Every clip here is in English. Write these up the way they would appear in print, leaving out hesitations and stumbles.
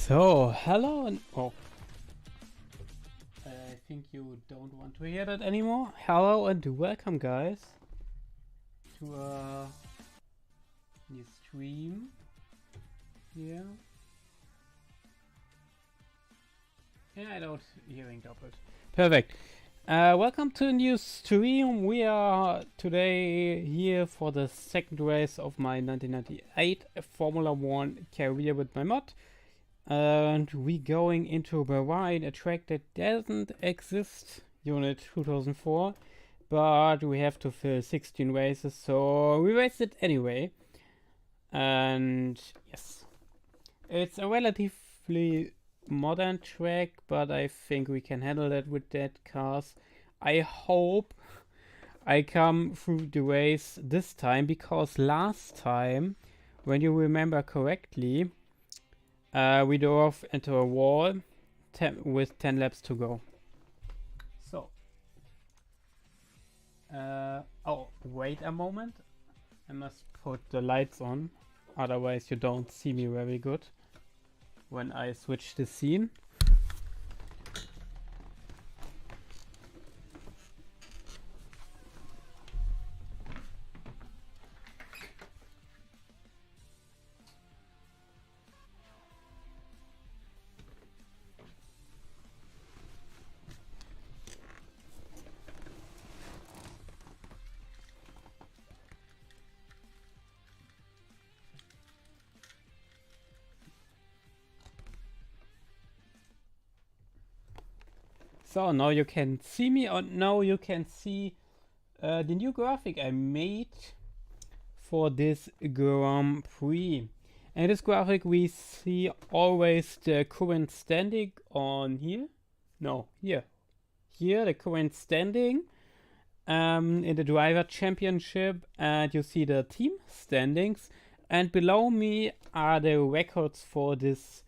So, hello and I think you don't want to hear that anymore. Hello and welcome, guys, to a new stream here. Yeah, I don't hearing doppelt. Perfect. Welcome to a new stream. We are today here for the second race of my 1998 Formula 1 career with my mod. And we going into BAHRAIN, a track that doesn't exist, Unit 2004, but we have to fill 16 races, so we raced it anyway. And yes, it's a relatively modern track, but I think we can handle that with that cars. I hope I come through the race this time, because last time, when you remember correctly, we drove into a wall with 10 laps to go. So, oh, wait a moment. I must put the lights on, otherwise you don't see me very good when I switch the scene. So now you can see me, or now you can see the new graphic I made for this Grand Prix. In this graphic we see always the current standing on here. No, here. Here, the current standing in the driver championship, and you see the team standings. And below me are the records for this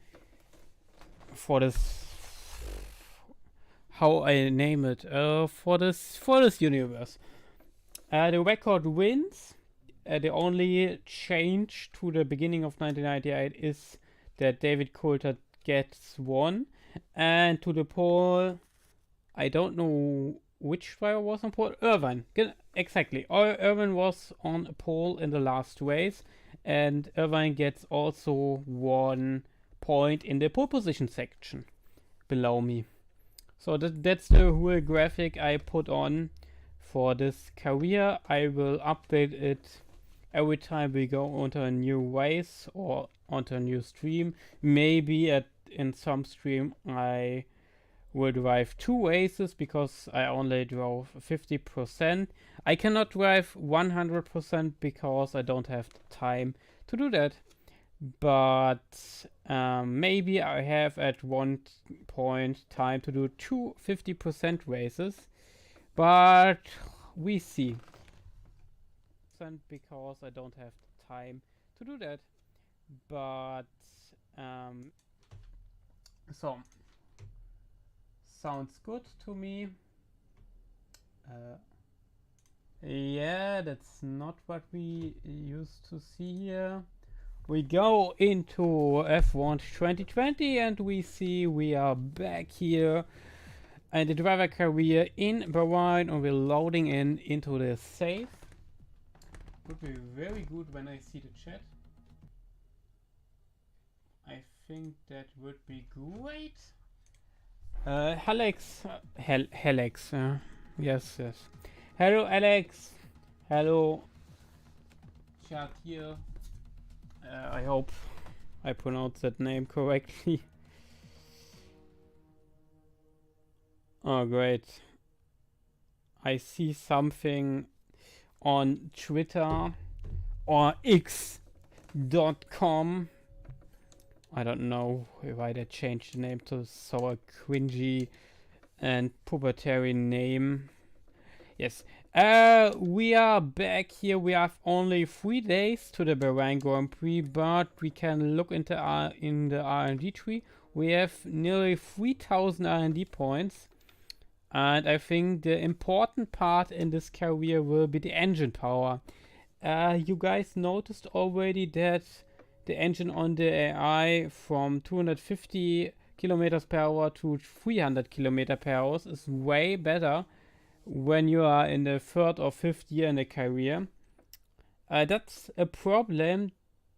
how I name it, for this universe. The record wins. The only change to the beginning of 1998 is that David Coulthard gets one, and to the pole, I don't know which driver was on pole. Irvine, exactly. Irvine was on pole in the last race, and Irvine gets also 1 point in the pole position section below me. So that's the whole graphic I put on for this career. I will update it every time we go onto a new race or onto a new stream. Maybe in some stream I will drive 2 races, because I only drove 50%. I cannot drive 100% because I don't have the time to do that. But maybe I have at one point time to do 2 50% races, but we see. Because I don't have the time to do that. But so sounds good to me. Yeah, that's not what we used to see here. We go into F1 2020 and we see we are back here and the driver career in BAHRAIN, and we're loading into the safe. Would be very good when I see the chat. I think that would be great. Alex, Alex, yes. Hello, Alex. Hello, chat here. I hope I pronounced that name correctly. Oh, great. I see something on Twitter or x.com. I don't know why they changed the name to so a cringy and pubertary name. Yes. We are back here. We have only 3 days to the BAHRAIN Grand Prix, but we can look into in the R&D tree. We have nearly 3,000 R&D points, and I think the important part in this career will be the engine power. You guys noticed already that the engine on the AI from 250 kilometers per hour to 300 kilometers per hour is way better when you are in the third or fifth year in a career. That's a problem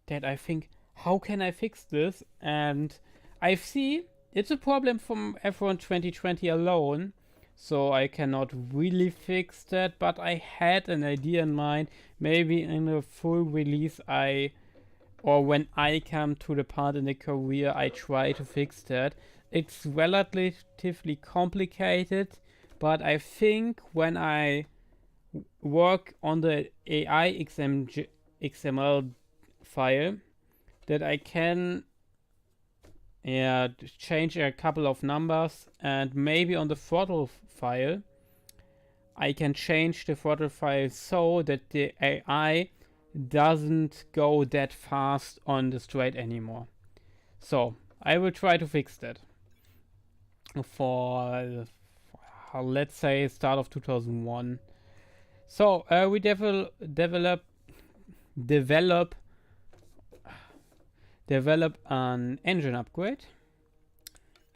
that I think, how can I fix this? And I see it's a problem from F1 2020 alone, so I cannot really fix that, but I had an idea in mind. Maybe in a full release or when I come to the part in the career, I try to fix that. It's relatively complicated, but I think when I work on the AI XML file, that I can change a couple of numbers, and maybe on the throttle file I can change the throttle file so that the AI doesn't go that fast on the straight anymore. So I will try to fix that for let's say start of 2001. So we develop an engine upgrade,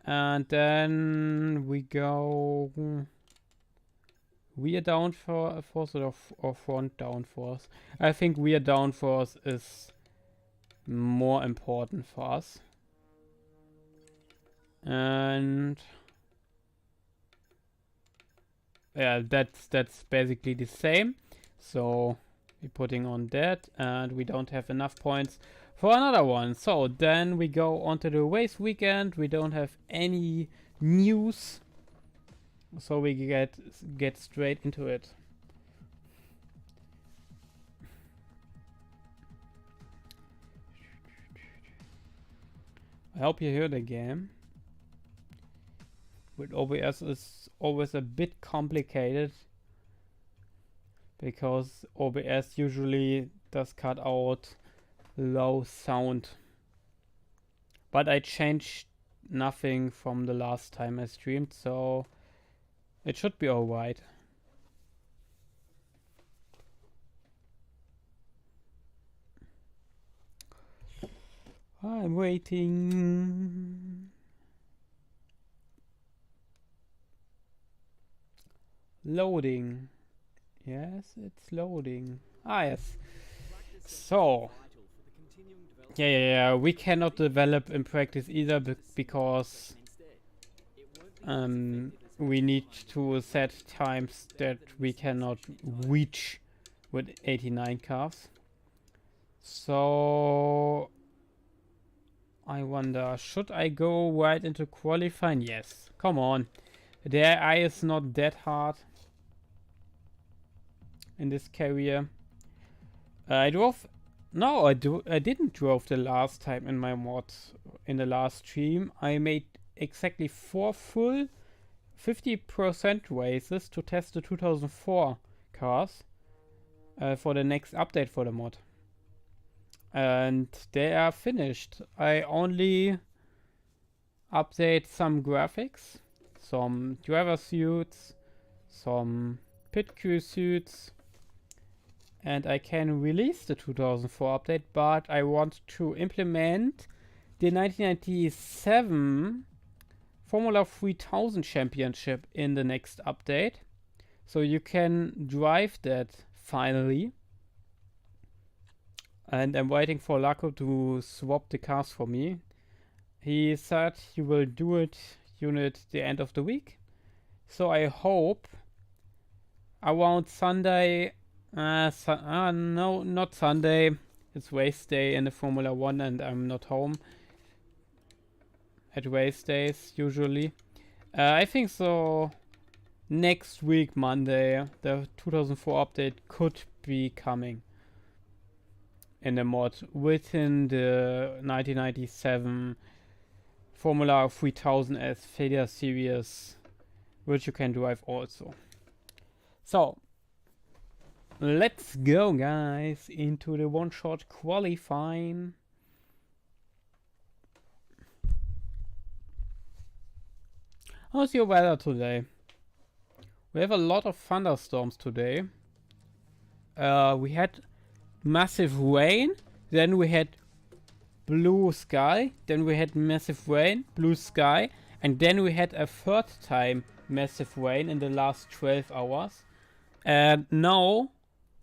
and then we go rear downforce or front downforce. I think rear downforce is more important for us, and yeah, that's basically the same. So we're putting on that, and we don't have enough points for another one. So then we go onto the race weekend. We don't have any news, so we get straight into it. I hope you hear the game. With OBS is always a bit complicated, because OBS usually does cut out low sound. But I changed nothing from the last time I streamed, so it should be alright. I'm waiting. Loading. Yes, it's loading. Ah, yes. So, yeah. We cannot develop in practice either because we need to set times that we cannot reach with 89 cars. So, I wonder, should I go right into qualifying? Yes. Come on. The AI is not that hard in this career. I didn't drove the last time in my mod in the last stream. I made exactly 4 full 50% races to test the 2004 cars for the next update for the mod. And they are finished. I only update some graphics, some driver suits, some pit crew suits, and I can release the 2004 update, but I want to implement the 1997 Formula 3000 Championship in the next update, so you can drive that finally. And I'm waiting for Laco to swap the cars for me. He said he will do it unit the end of the week, so I hope around Sunday. No, not Sunday. It's race day in the Formula 1 and I'm not home at race days usually. I think so. Next week, Monday, the 2004 update could be coming in the mod within the 1997 Formula 3000 as Failure Series, which you can drive also. So, let's go, guys, into the one-shot qualifying. How's your weather today? We have a lot of thunderstorms today. We had massive rain, then we had blue sky, then we had massive rain, blue sky, and then we had a third time massive rain in the last 12 hours. And now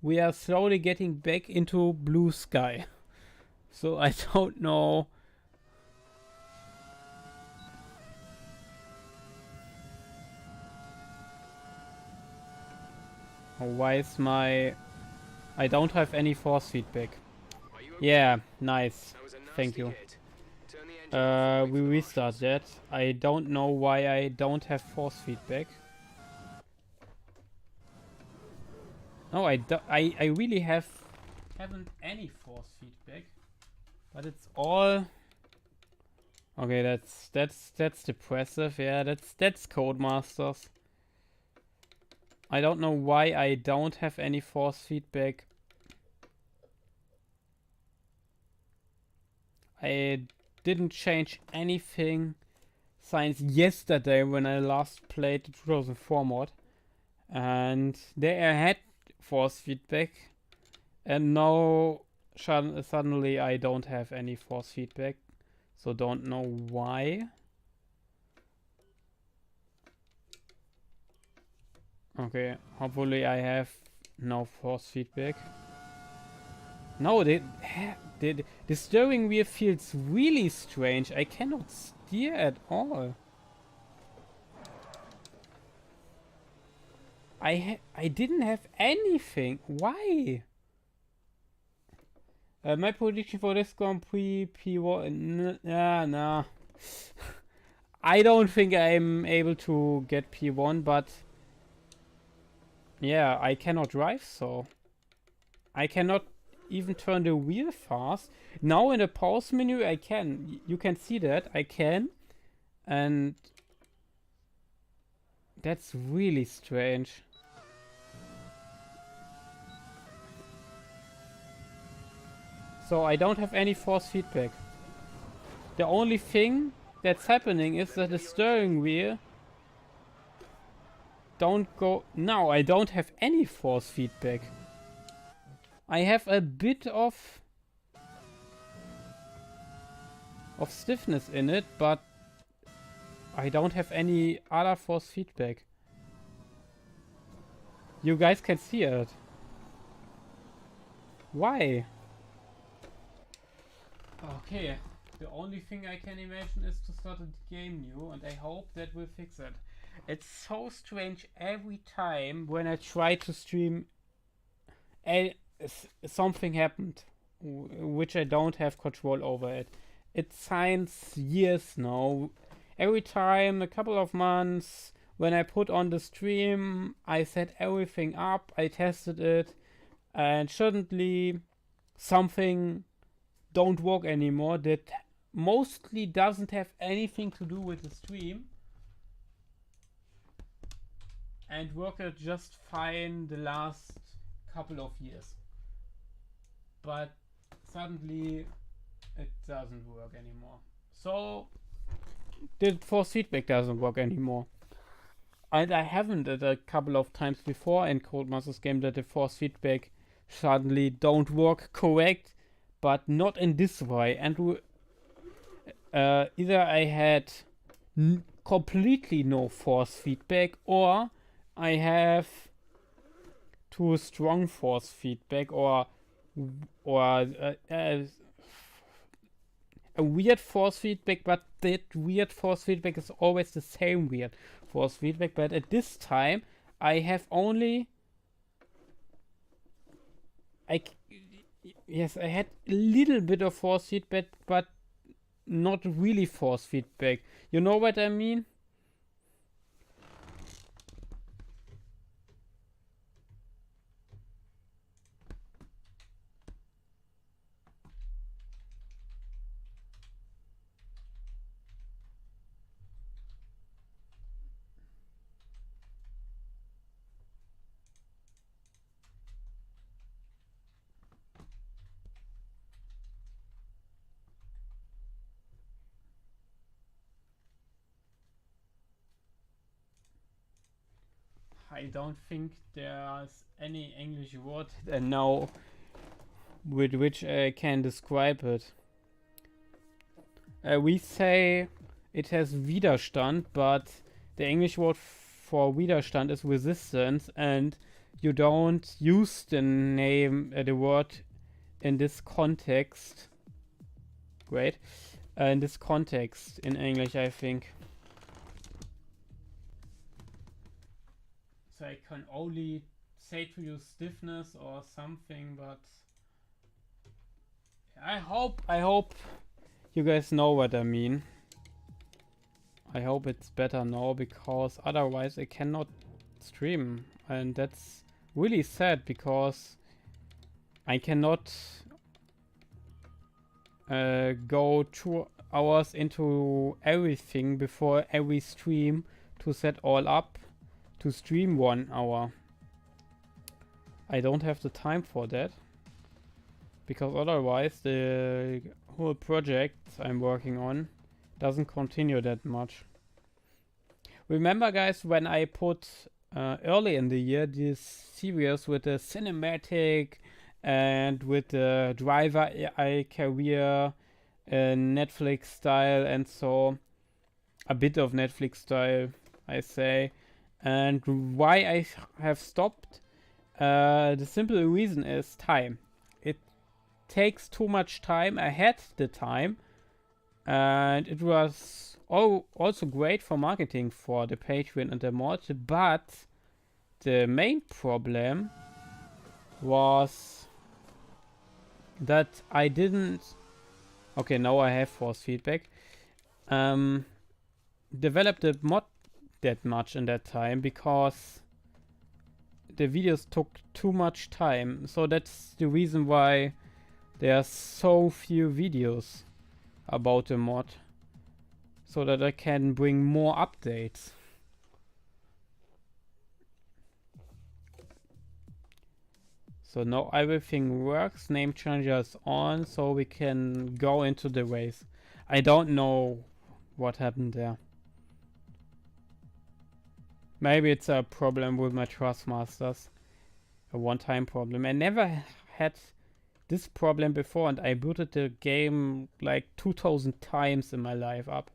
we are slowly getting back into blue sky. So I don't know. Why is my... I don't have any force feedback. Yeah, nice. Thank you. We restart that. I don't know why I don't have force feedback. No, I really haven't any force feedback. But it's all... Okay, that's depressive. Yeah, that's Codemasters. I don't know why I don't have any force feedback. I didn't change anything since yesterday when I last played the 2004 mod. And there I had force feedback. And now suddenly I don't have any force feedback. So don't know why. Okay, hopefully I have no force feedback. No, the steering wheel feels really strange. I cannot steer at all. I didn't have anything. Why? My prediction for this Grand Prix P1... Nah. I don't think I'm able to get P1, but... Yeah, I cannot drive, so... I cannot even turn the wheel fast. Now in the pause menu I can. You can see that. I can. And... That's really strange. So I don't have any force feedback. The only thing that's happening is that the steering wheel don't go... No, I don't have any force feedback. I have a bit of stiffness in it, but I don't have any other force feedback. You guys can see it. Why? Okay, the only thing I can imagine is to start the game new, and I hope that will fix it. It's so strange every time when I try to stream, something happened, which I don't have control over it. It's since years now. Every time, a couple of months, when I put on the stream, I set everything up, I tested it, and suddenly something don't work anymore that mostly doesn't have anything to do with the stream and worked just fine the last couple of years, but suddenly it doesn't work anymore. So the force feedback doesn't work anymore, and I haven't at a couple of times before in Codemasters game that the force feedback suddenly don't work correct, but not in this way. And either I had completely no force feedback, or I have too strong force feedback, or a weird force feedback, but that weird force feedback is always the same weird force feedback. But at this time I have only... Yes, I had a little bit of force feedback, but not really force feedback. You know what I mean? I don't think there's any English word now with which I can describe it. We say it has Widerstand, but the English word for Widerstand is resistance, and you don't use the name, the word in this context. Great. In this context in English, I think. So I can only say to you stiffness or something, but I hope you guys know what I mean. I hope it's better now, because otherwise I cannot stream, and that's really sad, because I cannot go 2 hours into everything before every stream to set all up to stream 1 hour. I don't have the time for that, because otherwise the whole project I'm working on doesn't continue that much. Remember, guys, when I put early in the year this series with the cinematic and with the driver AI career, Netflix style, and so a bit of Netflix style, I say. And why I have stopped? The simple reason is time. It takes too much time. I had the time, and it was also great for marketing for the Patreon and the mod, but the main problem was that I didn't... Okay, now I have force feedback. Develop the mod that much in that time, because the videos took too much time. So that's the reason why there are so few videos about the mod, so that I can bring more updates. So now everything works, name changer is on, so we can go into the race. I don't know what happened there. Maybe it's a problem with my Trustmasters. A one-time problem. I never had this problem before, and I booted the game like 2000 times in my life up.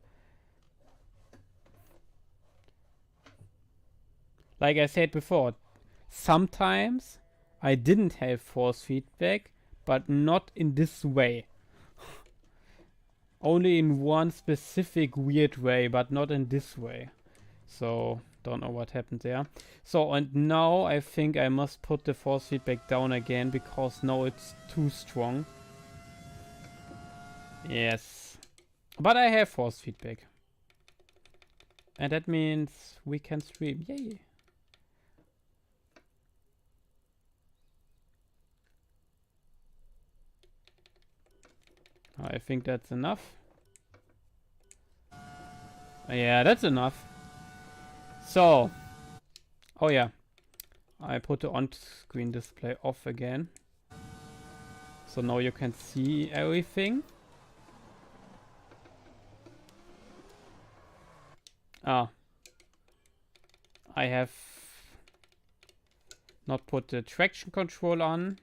Like I said before, sometimes I didn't have force feedback, but not in this way. Only in one specific weird way, but not in this way. So, don't know what happened there. So, and now I think I must put the force feedback down again, because now it's too strong. Yes. But I have force feedback. And that means we can stream. Yay! I think that's enough. Yeah, that's enough. So, oh yeah, I put the on-screen display off again. So now you can see everything. Ah, I have not put the traction control on,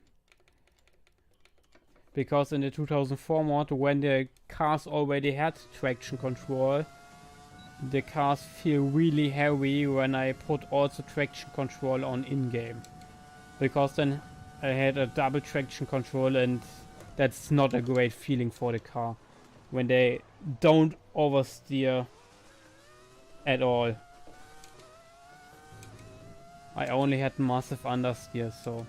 because in the 2004 mod, when the cars already had traction control, the cars feel really heavy when I put also traction control on in-game. Because then I had a double traction control, and that's not a great feeling for the car when they don't oversteer at all. I only had massive understeer, so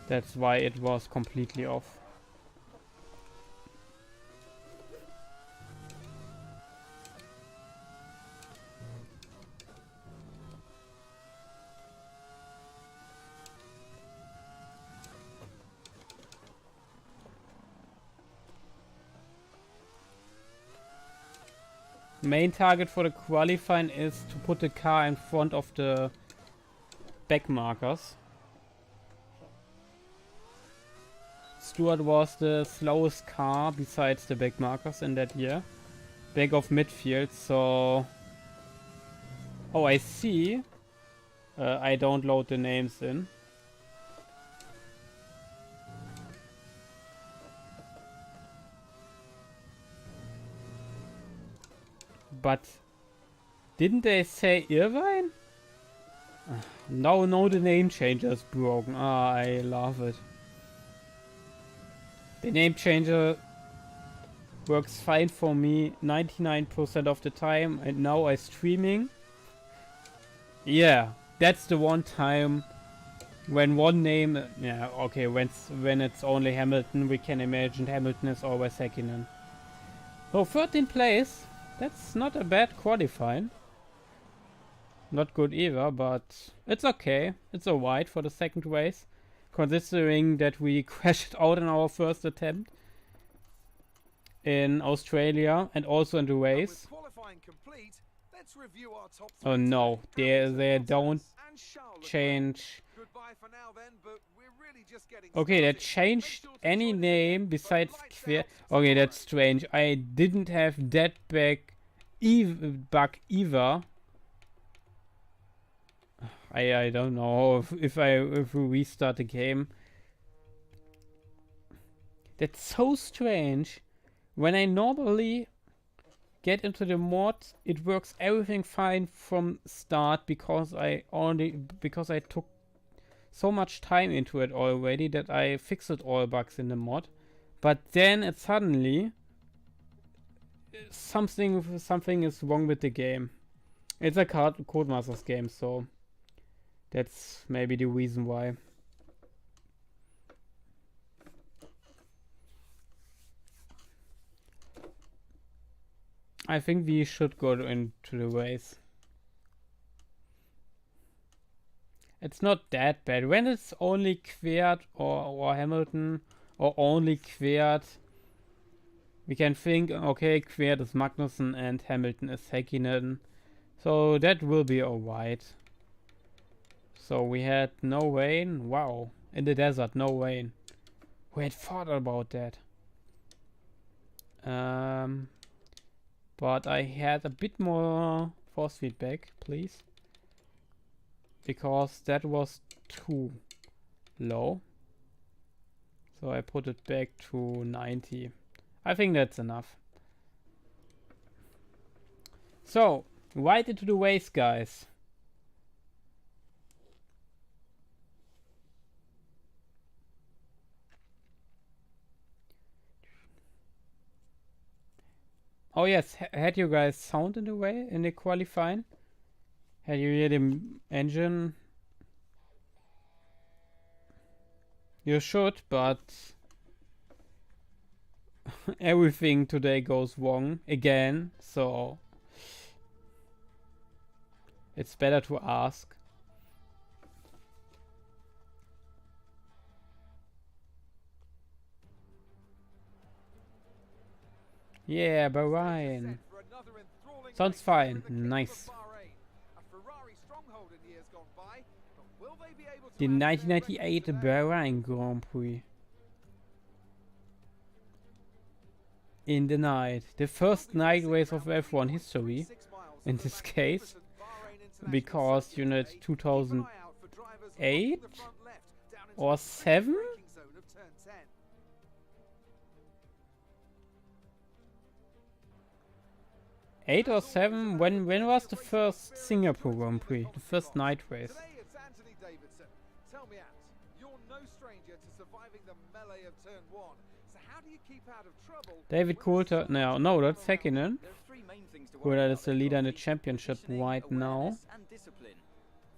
that's why it was completely off. Main target for the qualifying is to put the car in front of the back markers. Stuart was the slowest car besides the back markers in that year. Back of midfield, so... Oh, I see. I don't load the names in. But didn't they say Irvine? No, the name changer is broken. Ah, I love it. The name changer works fine for me 99% of the time, and now I'm streaming. Yeah, that's the one time when one name, yeah, okay, when it's only Hamilton, we can imagine Hamilton is always Häkkinen. So 13th place, that's not a bad qualifying. Not good either, but it's okay. It's alright for the second race, considering that we crashed out in our first attempt in Australia and also in the race. Oh no, they don't change. Okay, they changed any name besides Quer. Okay, that's strange. I didn't have that bug either. I don't know if we restart the game. That's so strange. When I normally get into the mod, it works everything fine from start because I took so much time into it already that I fixed all bugs in the mod. But then it suddenly something is wrong with the game. It's a Codemasters game, so that's maybe the reason why. I think we should go into the race. It's not that bad. When it's only Quert or Hamilton or only Quert, we can think, okay, Quert is Magnussen and Hamilton is Häkkinen. So that will be alright. So we had no rain. Wow. In the desert, no rain. We had thought about that. But I had a bit more force feedback, please. Because that was too low. So I put it back to 90. I think that's enough. So, right into the race, guys. Oh yes, had you guys sound in the way in the qualifying? Had you hear the engine? You should, but everything today goes wrong again, so it's better to ask. Yeah, BAHRAIN. Sounds fine. Nice. The 1998 BAHRAIN Grand Prix. In the night. The first night race of F1 history. In this case. Because unit 2008 or 7? 8 or 7? When was the first Singapore Grand Prix? The first night race? David Coulter. No, that's Häkkinen. Coulter is the leader in the championship right now.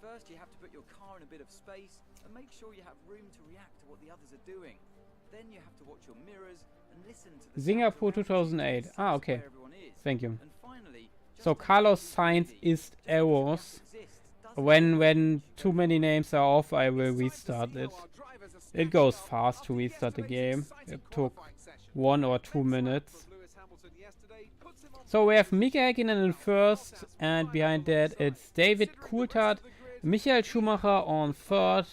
First, you have to put your car in a bit of space and make sure you have room to react to what the others are doing. Then you have to watch your mirrors and listen to the Singapore 2008. Ah, okay. Thank you. So Carlos Sainz is errors. When too many names are off, I will restart it. It goes fast to restart the game. It took 1 or 2 minutes. So we have Mika Häkkinen in first, and behind that it's David Coulthard, Michael Schumacher on third,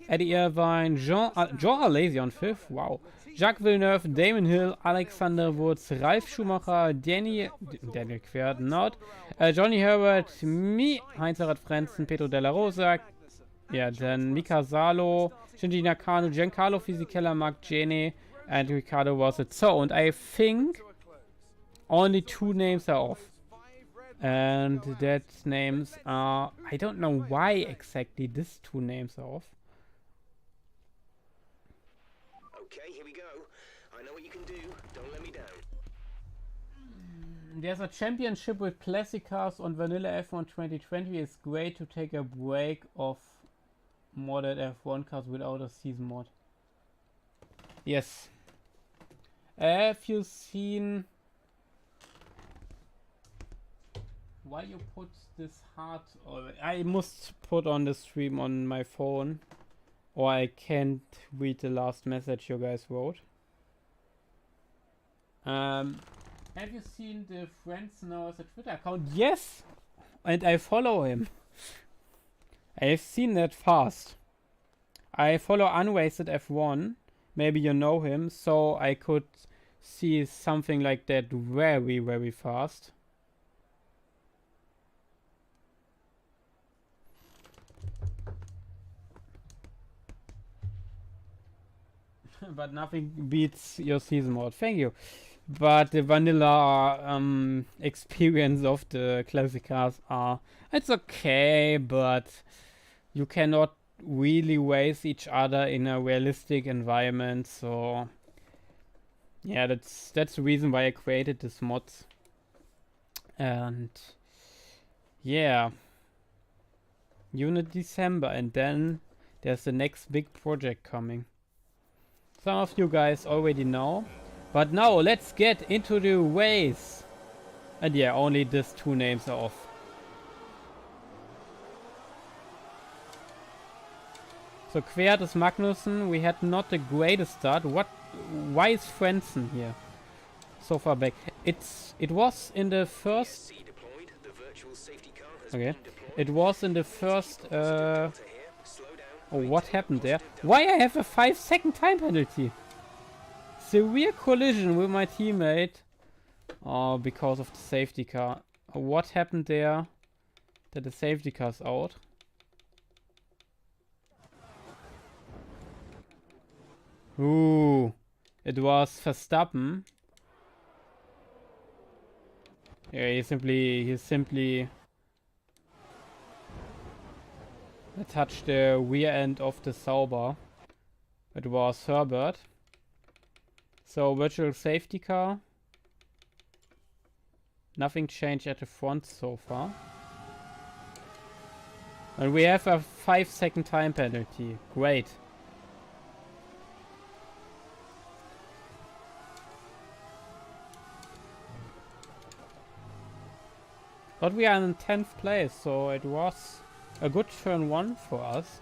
Eddie Irvine, Jean Alesi on fifth, wow, Jacques Villeneuve, Damon Hill, Alexander Wurz, Ralf Schumacher, Daniel Quert, not, Johnny Herbert, me, Heinz-Harald Frentzen, Pedro Della Rosa, yeah, then Mika Salo, Shinji Nakano, Giancarlo Fisichella, Mark Jene, and Ricardo was it. So, and I think only 2 names are off. And that names are... I don't know why exactly these two names are off. Okay, here we go. I know what you can do. Don't let me down. There's a championship with classic cars on Vanilla F1 2020. It's great to take a break of modded F1 cars without a season mod. Yes. Have you seen... Why you put this heart... I must put on the stream on my phone, or I can't read the last message you guys wrote. Have you seen the Friends Now as a Twitter account? Yes! And I follow him. I have seen that fast. I follow Unwasted F1. Maybe you know him, so I could see something like that very, very fast. But nothing beats your season mode. Thank you. But the vanilla experience of the classic cars are... It's okay, but you cannot really race each other in a realistic environment, so... Yeah, that's the reason why I created this mod. And... Yeah. Unit December, and then there's the next big project coming. Some of you guys already know. But now let's get into the race. And yeah, only these two names are off. So Quert is Magnussen. We had not the greatest start. Why is Frentzen here so far back? It was in the first... Okay. It was in the first... Oh, what happened there? Why I have a 5-second time penalty? Severe collision with my teammate. Oh, because of the safety car. What happened there? That the safety car's out. Ooh. It was Verstappen. Yeah, he simply touched the rear end of the Sauber. It was Herbert. So virtual safety car. Nothing changed at the front so far. And we have a 5-second time penalty. Great. But we are in 10th place, so it was a good turn 1 for us.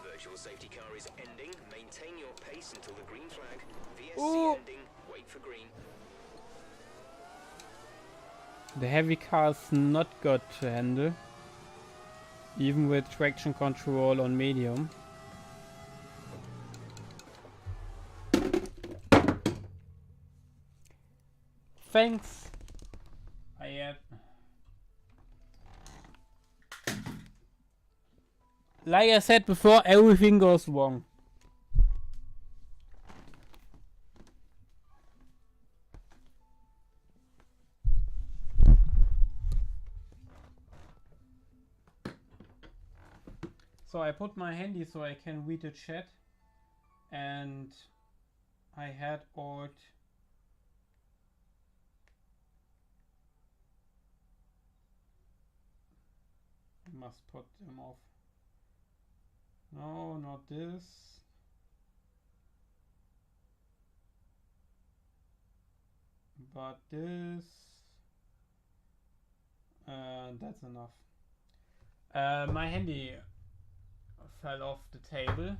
Virtual safety car is ending. Maintain your pace until the green flag. VSC Ooh. ending. Wait for green. The heavy car is not good to handle, even with traction control on medium. Thanks. I have... Like I said before, everything goes wrong. So I put my handy so I can read the chat, and I had alt must put them off. No, not this. But this. That's enough. My handy fell off the table.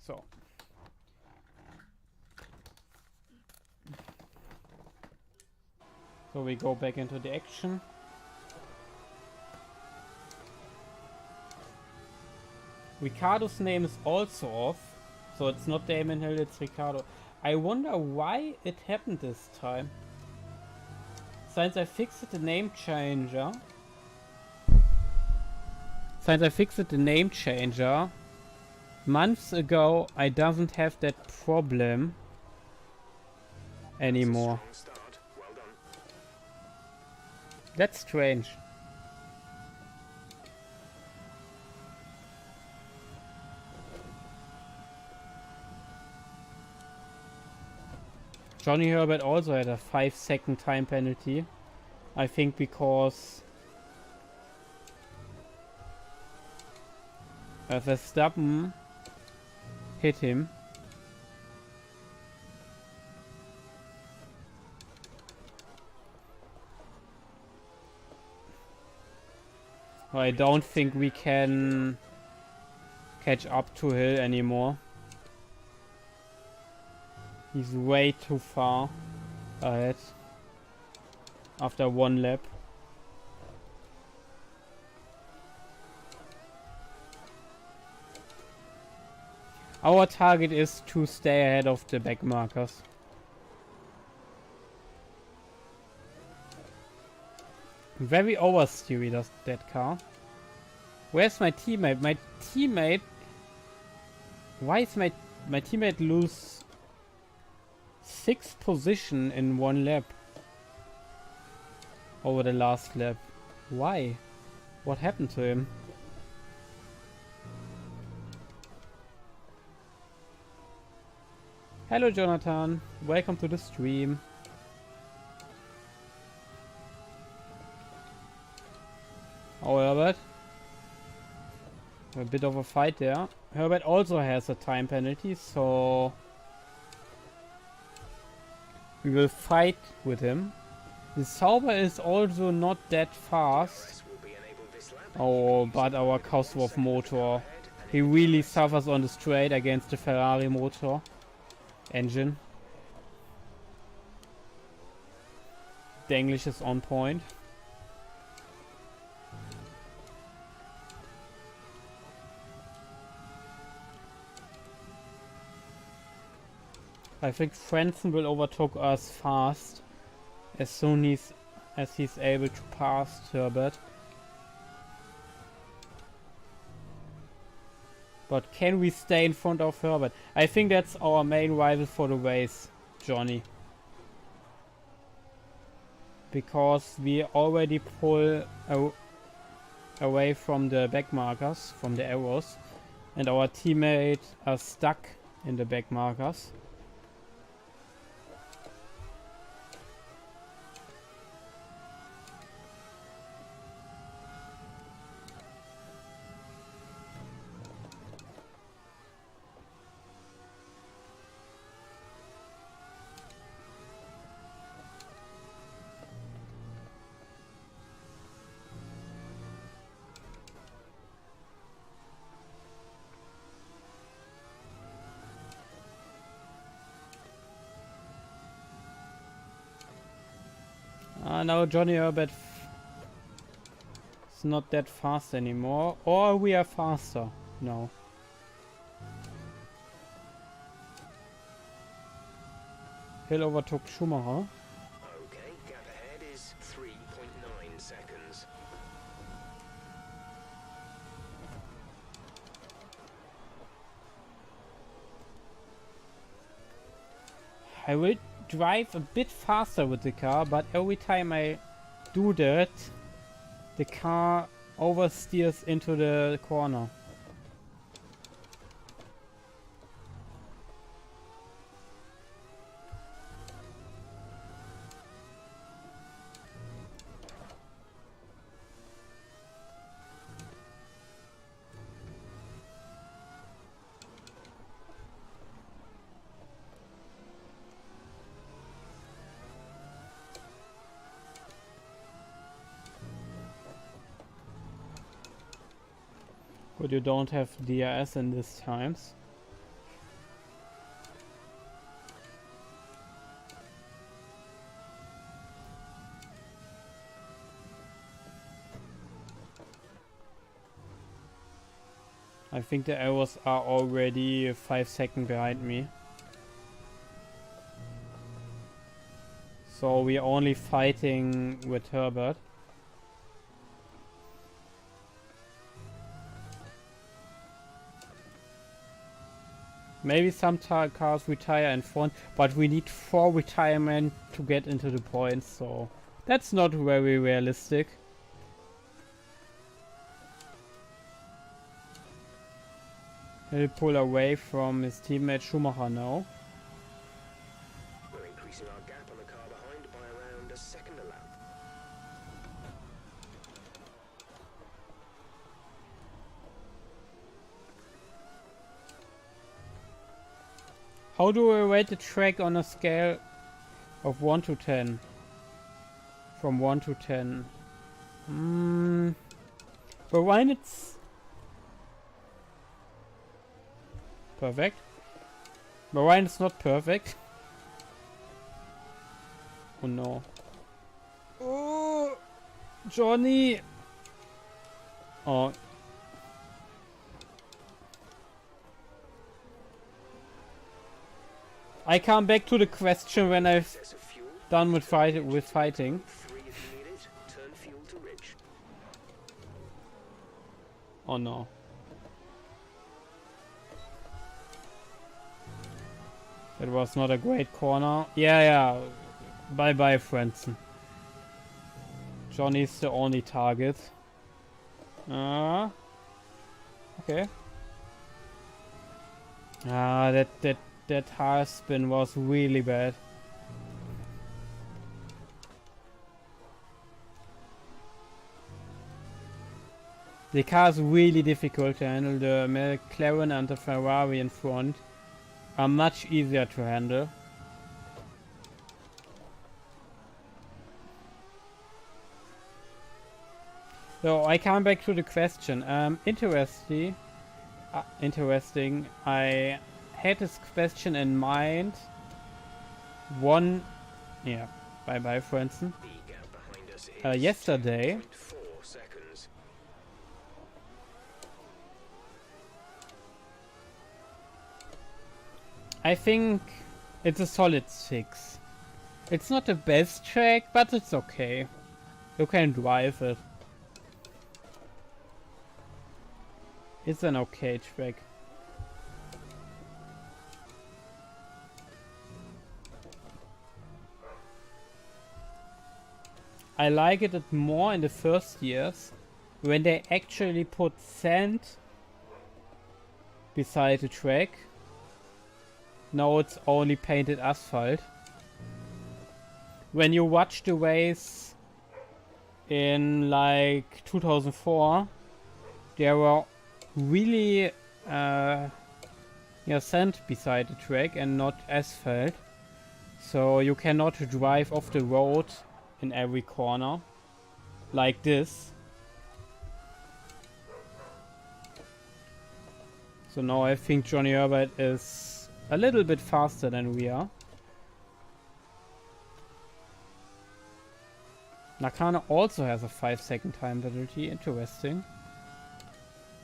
So. So we go back into the action. Ricardo's name is also off. So it's not Damon Hill, it's Ricardo. I wonder why it happened this time. Since I fixed the name changer. Months ago, I doesn't have that problem anymore. Well done. That's strange. Johnny Herbert also had a 5-second time penalty. I think because Verstappen hit him. I don't think we can catch up to Hill anymore. He's way too far ahead after one lap. Our target is to stay ahead of the back markers. Very oversteery does that car. Where's my teammate? My teammate... Why is my teammate lose 6th position in one lap? Over the last lap. Why? What happened to him? Hello Jonathan, welcome to the stream. Oh, Herbert. A bit of a fight there. Herbert also has a time penalty, so we will fight with him. The Sauber is also not that fast. Oh, but our Cosworth motor, he really suffers on the straight against the Ferrari motor engine. The English is on point. I think Frentzen will overtake us fast as soon as he's able to pass Herbert. But can we stay in front of Herbert? I think that's our main rival for the race, Johnny. Because we already pull away from the back markers, from the arrows. And our teammates are stuck in the back markers. Now Johnny Herbert is not that fast anymore. Or we are faster. No. Hill overtook Schumacher. Okay, gap ahead is 3.9 seconds. I will drive a bit faster with the car, but every time I do that, the car oversteers into the corner. But you don't have DRS in these times. I think the arrows are already 5 seconds behind me. So we're only fighting with Herbert. Maybe some cars retire in front, but we need 4 retirement to get into the points, so that's not very realistic. He'll pull away from his teammate Schumacher now. We're increasing our gap on the car behind by around a second a lap. How do I rate the track on a scale of 1 to 10? From 1 to 10. But when it's perfect. But when it's not perfect. Oh no. Oh, Johnny. Oh. I come back to the question when I've done with fighting. 3 if you need it. Turn fuel to rich. Oh no. That was not a great corner. Yeah. Bye bye, Frentzen. Johnny's the only target. Okay. That hard spin was really bad. The car is really difficult to handle. The McLaren and the Ferrari in front are much easier to handle. So I come back to the question. Interesting. I had this question in mind. Yeah. Bye bye, Frentzen. Yesterday. I think it's a solid 6. It's not the best track, but it's okay. You can drive it. It's an okay track. I like it more in the first years when they actually put sand beside the track. Now it's only painted asphalt. When you watch the race in like 2004, there were really sand beside the track and not asphalt. So you cannot drive off the road in every corner like this. So now I think Johnny Herbert is a little bit faster than we are. Nakano also has a 5-second time penalty. Interesting.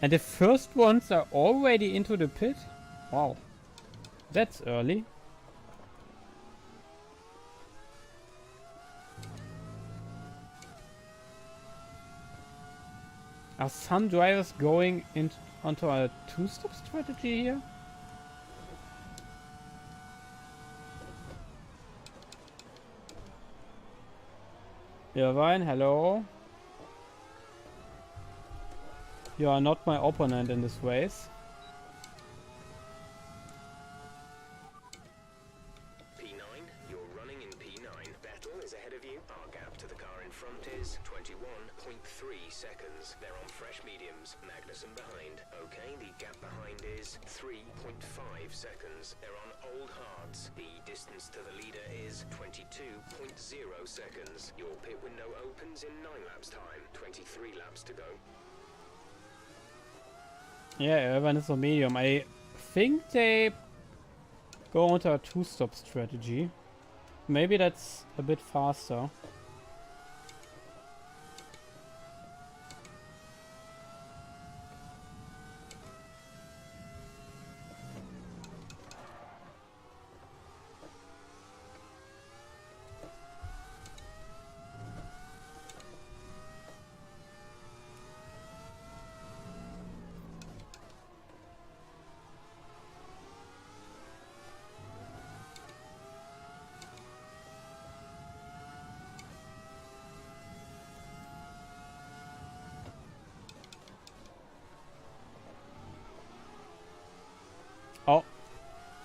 And the first ones are already into the pit? Wow. That's early. Are some drivers going onto a 2-stop strategy here? Irvine, hello. You are not my opponent in this race. P9, you're running in P9. Vettel is ahead of you. Our gap to the car in front is 21.3 seconds. They're on fresh mediums. Magnussen behind. Okay, the gap behind is 3.5 seconds. They're on old hards. The distance to the leader is 22.0 seconds. Your pit window opens in 9 laps time. 23 laps to go. Yeah, Irvine is on medium. I think they go onto a 2-stop strategy. Maybe that's a bit faster.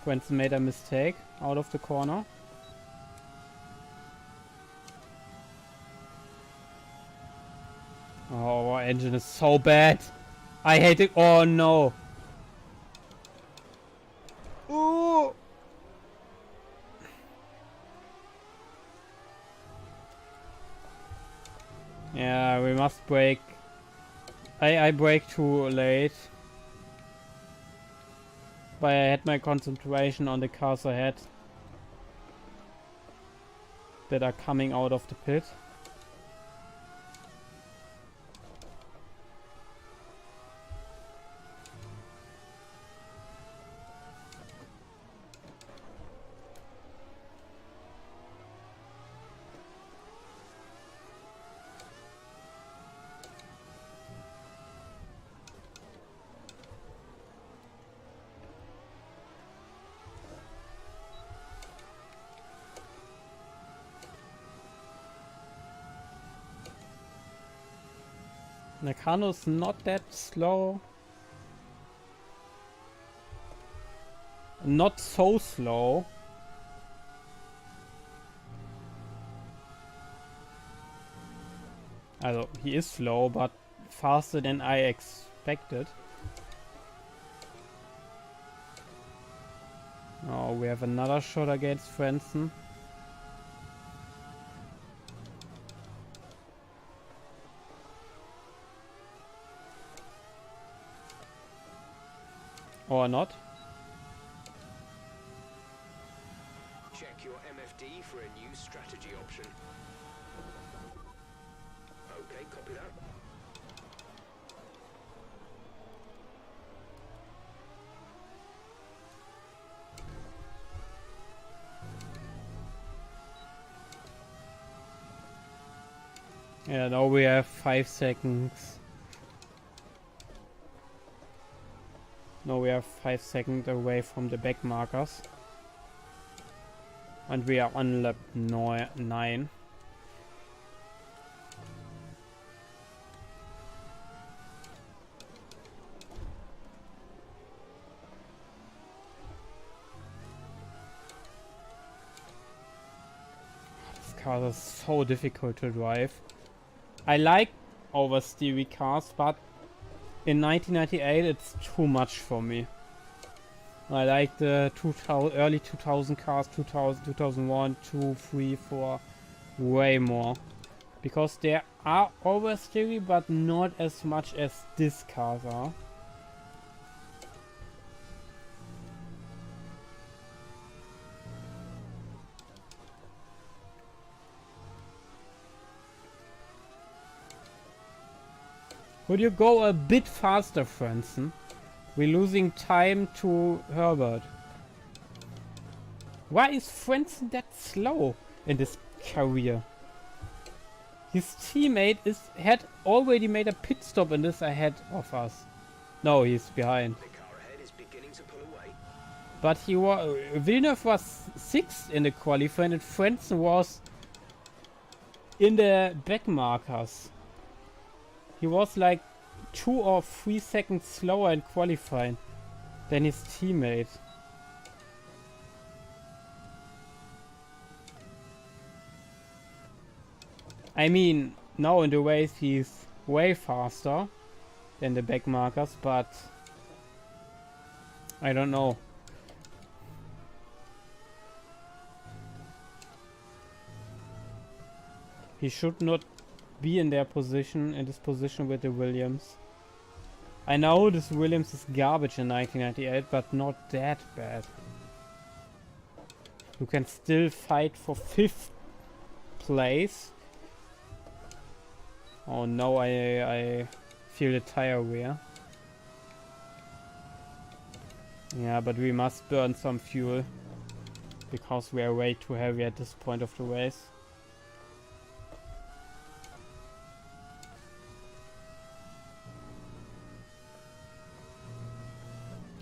Frentzen made a mistake out of the corner. Oh, our engine is so bad. I hate it. Oh no. Ooh. Yeah, we must brake. I brake too late. But I had my concentration on the cars ahead that are coming out of the pit. Nakano's not that slow. Not so slow. Also, he is slow, but faster than I expected. Oh, we have another shot against Frentzen. Or not. Check your MFD for a new strategy option. Okay, copy that. Yeah, now we have 5 seconds. Now we are 5 seconds away from the back markers. And we are on lap 9. This car is so difficult to drive. I like oversteery cars, but in 1998 it's too much for me. I like the early 2000 cars, 2000, 2001, 2, 3, 4, way more. Because they are oversteery, but not as much as these cars are. Would you go a bit faster, Frentzen? We're losing time to Herbert. Why is Frentzen that slow in this career? His teammate had already made a pit stop in this ahead of us. No, he's behind. The car ahead is beginning to pull away. But he was Villeneuve was 6th in the qualifying and Frentzen was in the back markers. He was like 2 or 3 seconds slower in qualifying than his teammate. I mean, now in the race he's way faster than the back markers, but I don't know. He should not be in this position with the Williams. I know this Williams is garbage in 1998, but not that bad. You can still fight for 5th place. Oh no, I feel the tire wear. Yeah, but we must burn some fuel because we are way too heavy at this point of the race.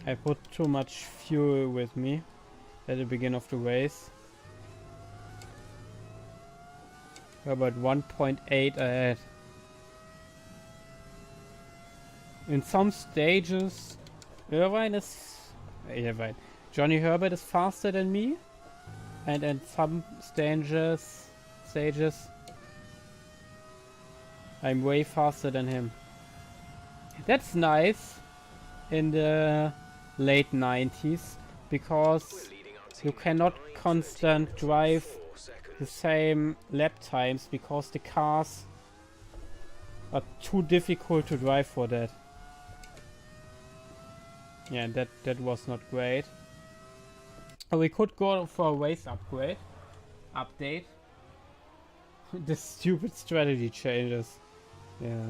I put too much fuel with me at the beginning of the race. We're about 1.8 ahead. In some stages, Irvine, Johnny Herbert is faster than me, and in some stages, I'm way faster than him. That's nice in the late 90s, because you cannot constant drive the same lap times because the cars are too difficult to drive for that. Yeah, that was not great. We could go for a race update. The stupid strategy changes. Yeah.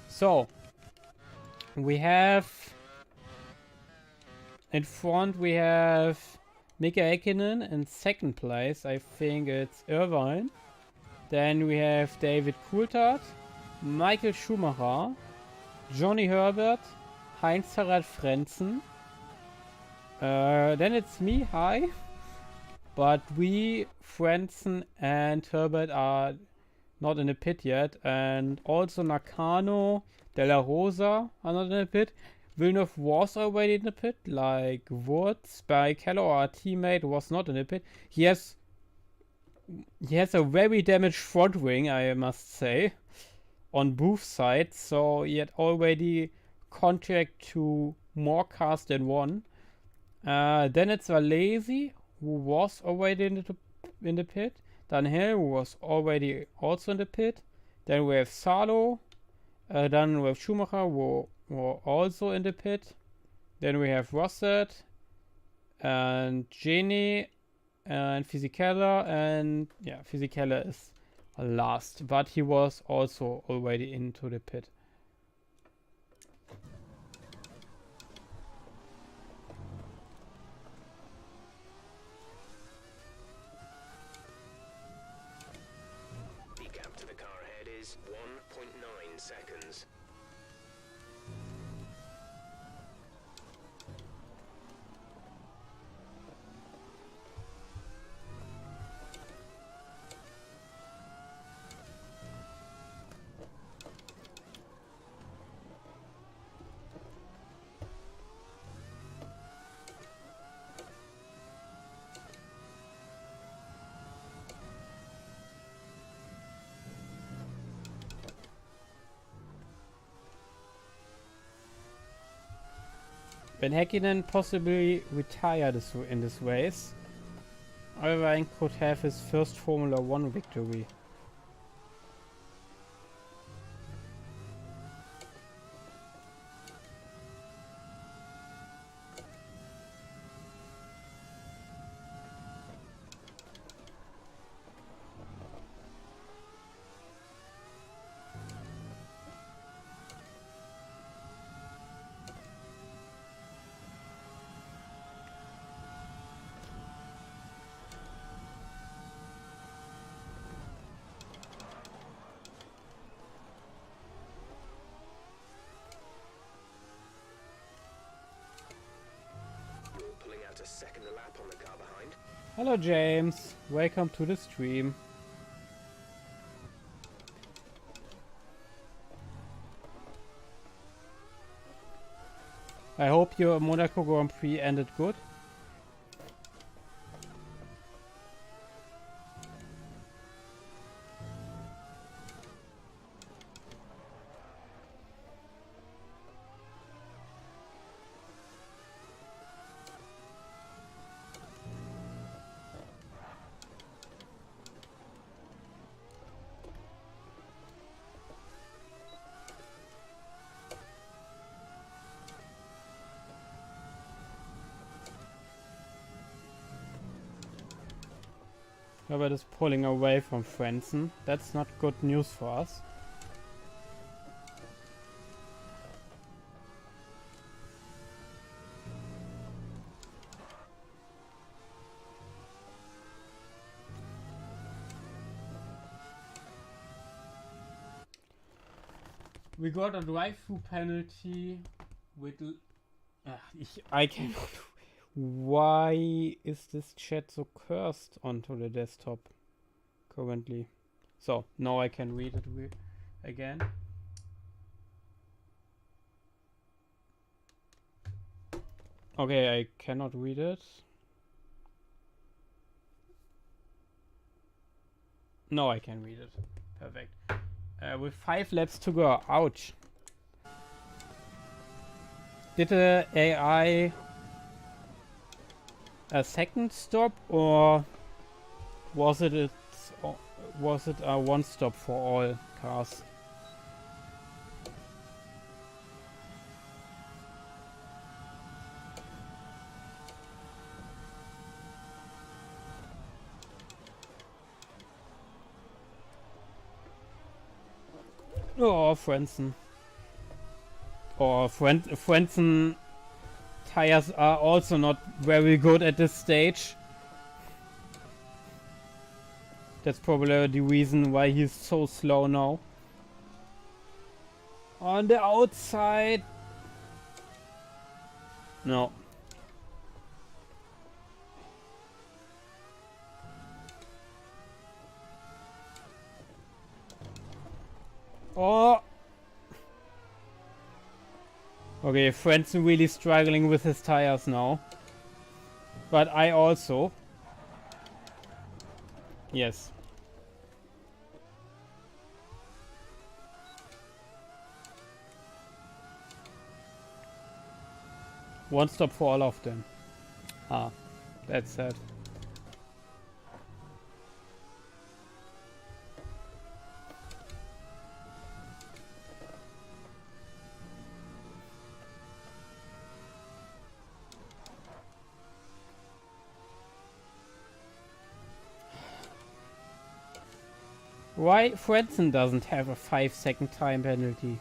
So we have in front we have Mika Häkkinen in second place. I think it's Irvine. Then we have David Coulthard, Michael Schumacher, Johnny Herbert, Heinz-Harald Frentzen. Then it's me, hi. But we, Frentzen and Herbert are not in the pit yet. And also Nakano, De La Rosa are not in the pit. Villeneuve was already in the pit, like Woods. Barrichello, our teammate, was not in the pit. He has a very damaged front wing, I must say, on both sides. So he had already contact to more cars than one. Then it's Valesi, who was already in the pit. Daniel, who was already also in the pit. Then we have Salo. Then we have Schumacher, who were also in the pit. Then we have Rosset and Jenny and Fisichella, and yeah, Fisichella is last, but he was also already into the pit. The gap to the car ahead is 1.9 seconds. When Häkkinen possibly retire in this race, Alvain could have his first Formula 1 victory. A second lap on the car behind. Hello James, welcome to the stream. I hope your Monaco Grand Prix ended good. Herbert is pulling away from Frentzen. That's not good news for us. We got a drive-through penalty with... I cannot... Why is this chat so cursed onto the desktop currently? So, now I can read it again. Okay, I cannot read it. No, I can read it. Perfect. With 5 laps to go. Ouch. Did the AI a second stop, or was it a one stop for all cars? Oh, Frentzen. Or Frentzen tires are also not very good at this stage. That's probably the reason why he's so slow now. On the outside. No. Oh. Okay, Frentzen really struggling with his tires now. But I also. Yes. One stop for all of them. Ah, that's sad. Why Frentzen doesn't have a 5-second time penalty?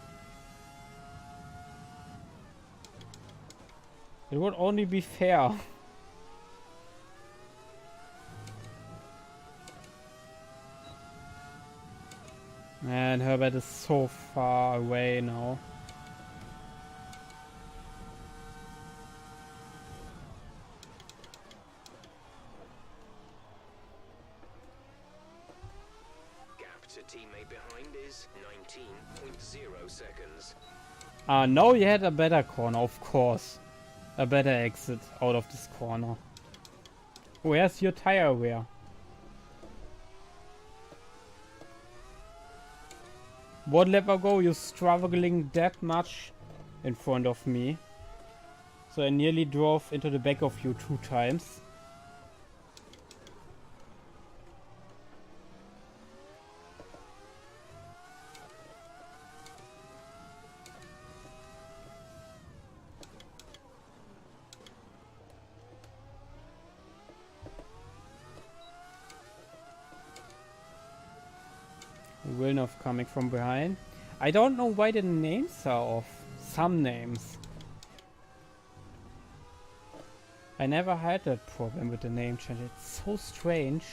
It would only be fair. Man, Herbert is so far away now. Gap to teammate behind is 19.0 seconds. Now you had a better corner, of course. A better exit out of this corner. Where's your tire wear? One lap ago you're struggling that much in front of me. So I nearly drove into the back of you 2 times. Wilnov coming from behind. I don't know why the names are off. Some names. I never had that problem with the name change. It's so strange.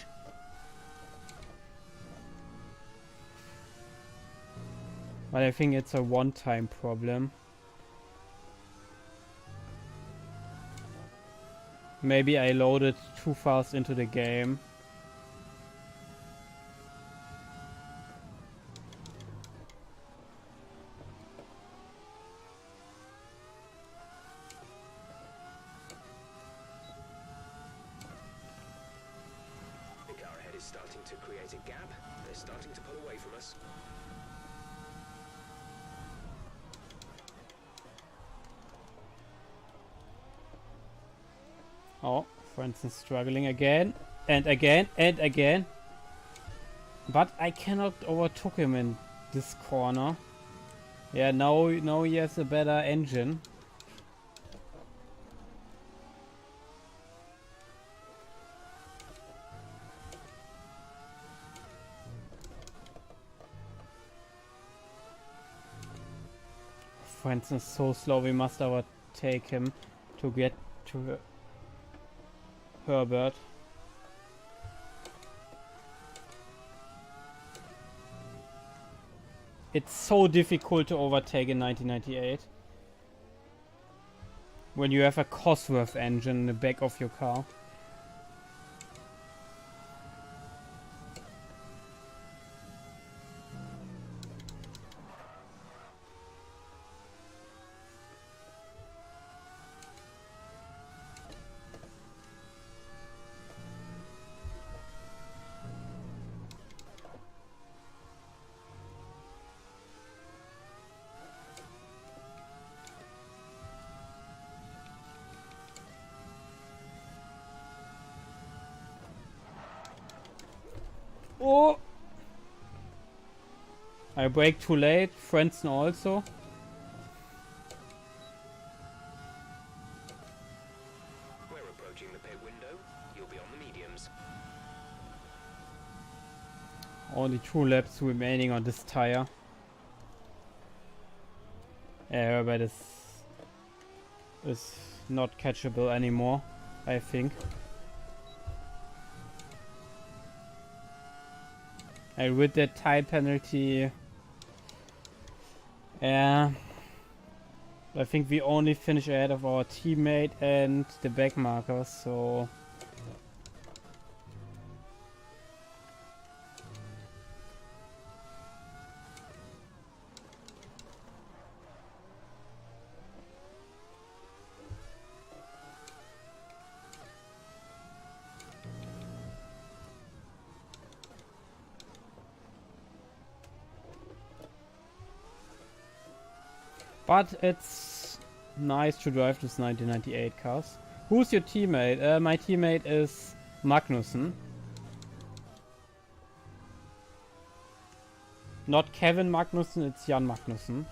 But I think it's a one-time problem. Maybe I loaded too fast into the game. Starting to create a gap. They're starting to pull away from us. Oh, for instance, struggling again and again and again. But I cannot overtake him in this corner. Yeah, now he has a better engine. For instance, so slow, we must overtake him to get to Herbert. It's so difficult to overtake in 1998 when you have a Cosworth engine in the back of your car. Oh! I brake too late. Frentzen also. We're approaching the pit window. You'll be on the mediums. Only 2 laps remaining on this tire. Yeah, but is not catchable anymore, I think. And with that time penalty, yeah, I think we only finish ahead of our teammate and the back markers, so but it's nice to drive this 1998 cars. Who's your teammate? My teammate is Magnussen. Not Kevin Magnussen, it's Jan Magnussen.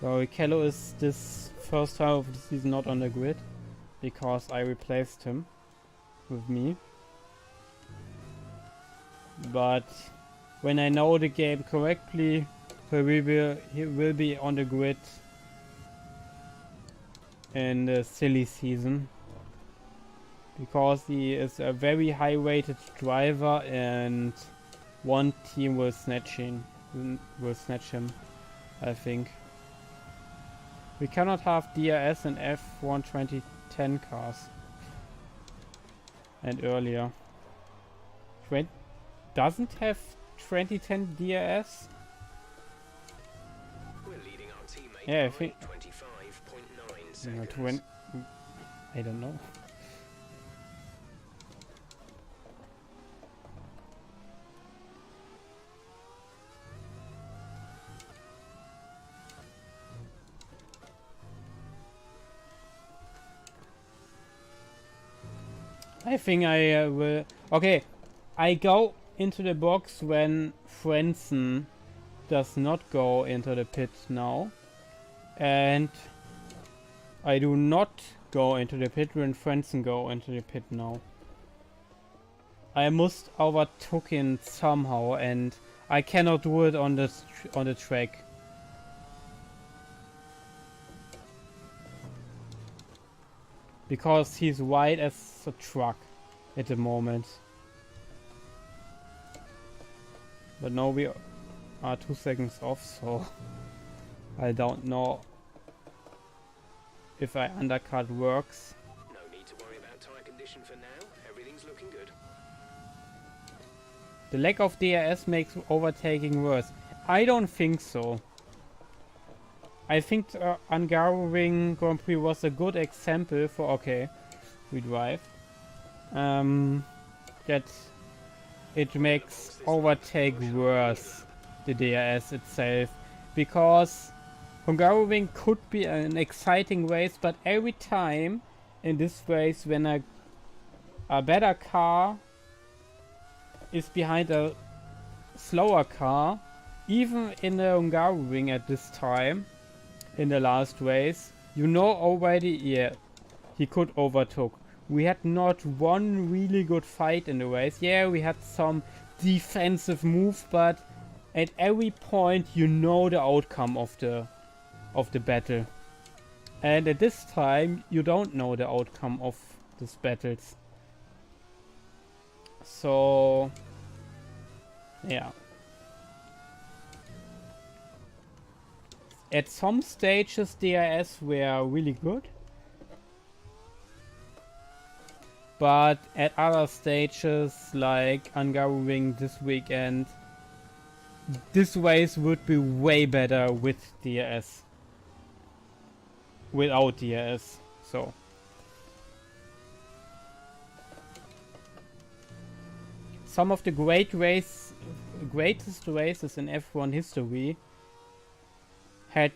So Ricciardo is this first time of the season not on the grid because I replaced him with me. But when I know the game correctly, he will be on the grid in the silly season because he is a very high rated driver and one team will snatch him, I think. We cannot have DRS and F1 2010 cars and earlier. Doesn't have 2010 DRS? Yeah, I think 25.9 seconds. I don't know. I think I will. Okay, I go into the box when Frentzen does not go into the pit now. And I do not go into the pit when Frentzen go into the pit now. I must overtook him somehow and I cannot do it on the track. Because he's wide as a truck at the moment. But now we are 2 seconds off, so I don't know if I undercut works. No need to worry about tire condition for now. Everything's looking good. The lack of DRS makes overtaking worse. I don't think so. I think Hungaroring Grand Prix was a good example for okay, we drive. That it makes overtake worse, the DRS itself, because Hungaroring could be an exciting race, but every time in this race when a better car is behind a slower car, even in the Hungaroring at this time, in the last race, you know already, yeah, he could overtook. We had not one really good fight in the race. Yeah, we had some defensive move, but at every point you know the outcome of the battle. And at this time you don't know the outcome of these battles. So yeah. At some stages DRS were really good. But at other stages, like Hungaroring this weekend, this race would be way better with DRS. Without DRS, so. Some of the greatest races in F1 history had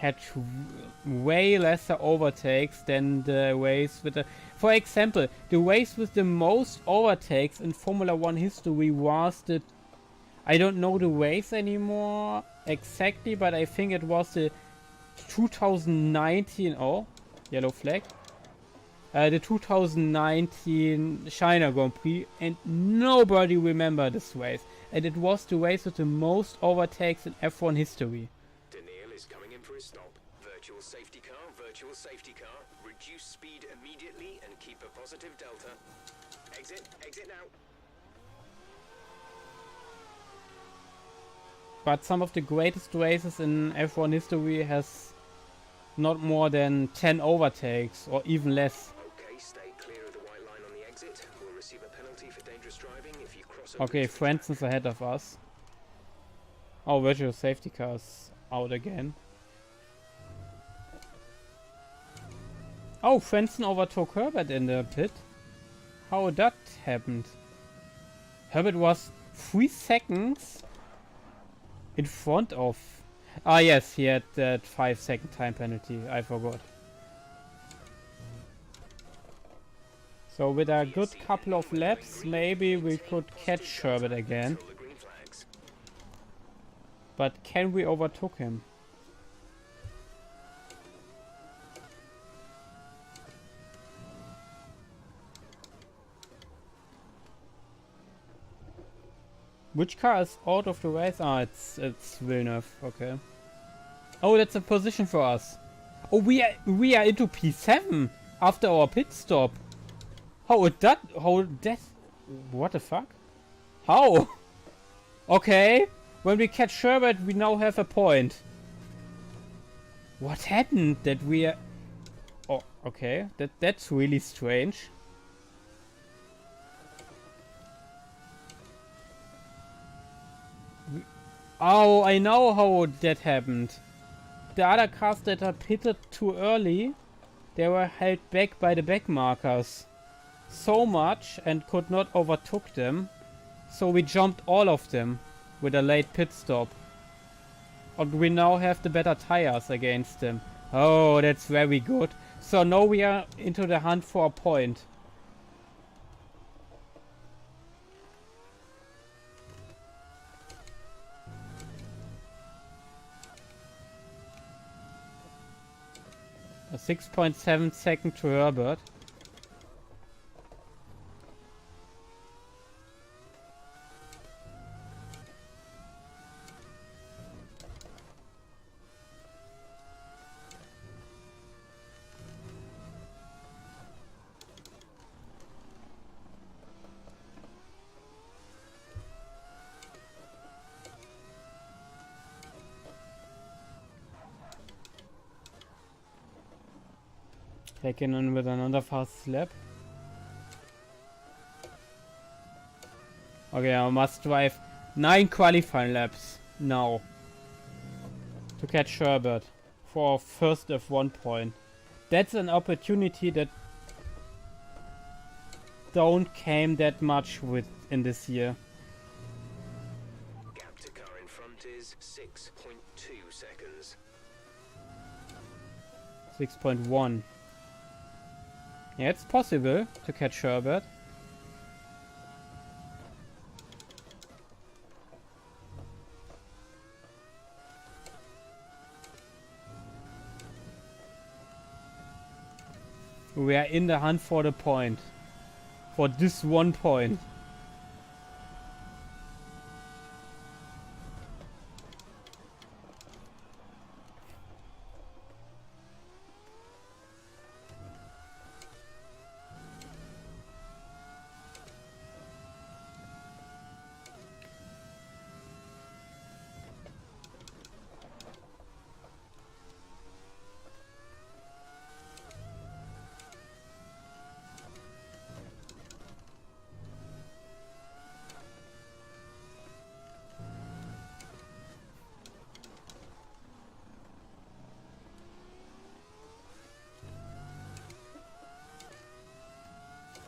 had way lesser overtakes than the race with the... For example, the race with the most overtakes in Formula 1 history was the... I don't know the race anymore exactly, but I think it was the 2019... Oh, yellow flag. The 2019 China Grand Prix, and nobody remember this race. And it was the race with the most overtakes in F1 history. Daniil is coming in for his stop. Virtual safety car, virtual safety car. Reduce speed immediately and keep a positive delta. Exit, exit now. But some of the greatest races in F1 history has not more than 10 overtakes, or even less. Okay, stay clear of the white line on the exit. We'll receive a penalty for dangerous driving if you cross. Okay, Franson's ahead of us. Oh, virtual safety car's out again. Oh, Franson overtook Herbert in the pit. How that happened? Herbert was 3 seconds in front of... Ah yes, he had that 5-second time penalty, I forgot. So with a good couple of laps, maybe we could catch Herbert again. But can we overtake him? Which car is out of the race? Ah, it's Villeneuve. Okay. Oh, that's a position for us. Oh, we are into P7 after our pit stop. How that? What the fuck? How? Okay. When we catch Herbert, we now have a point. What happened? That we are... Oh, okay. That's really strange. Oh, I know how that happened. The other cars that are pitted too early, they were held back by the back markers so much and could not overtake them. So we jumped all of them with a late pit stop. And we now have the better tires against them. Oh, that's very good. So now we are into the hunt for a point. A 6.7 second to Herbert. Häkkinen with another fast lap. Okay, I must drive 9 qualifying laps now to catch Herbert for first F1 point. That's an opportunity that don't came that much with in this year. Gap to car in front is 6.2 seconds. 6.1. Yeah, it's possible to catch Herbert. We are in the hunt for the point. For this 1 point.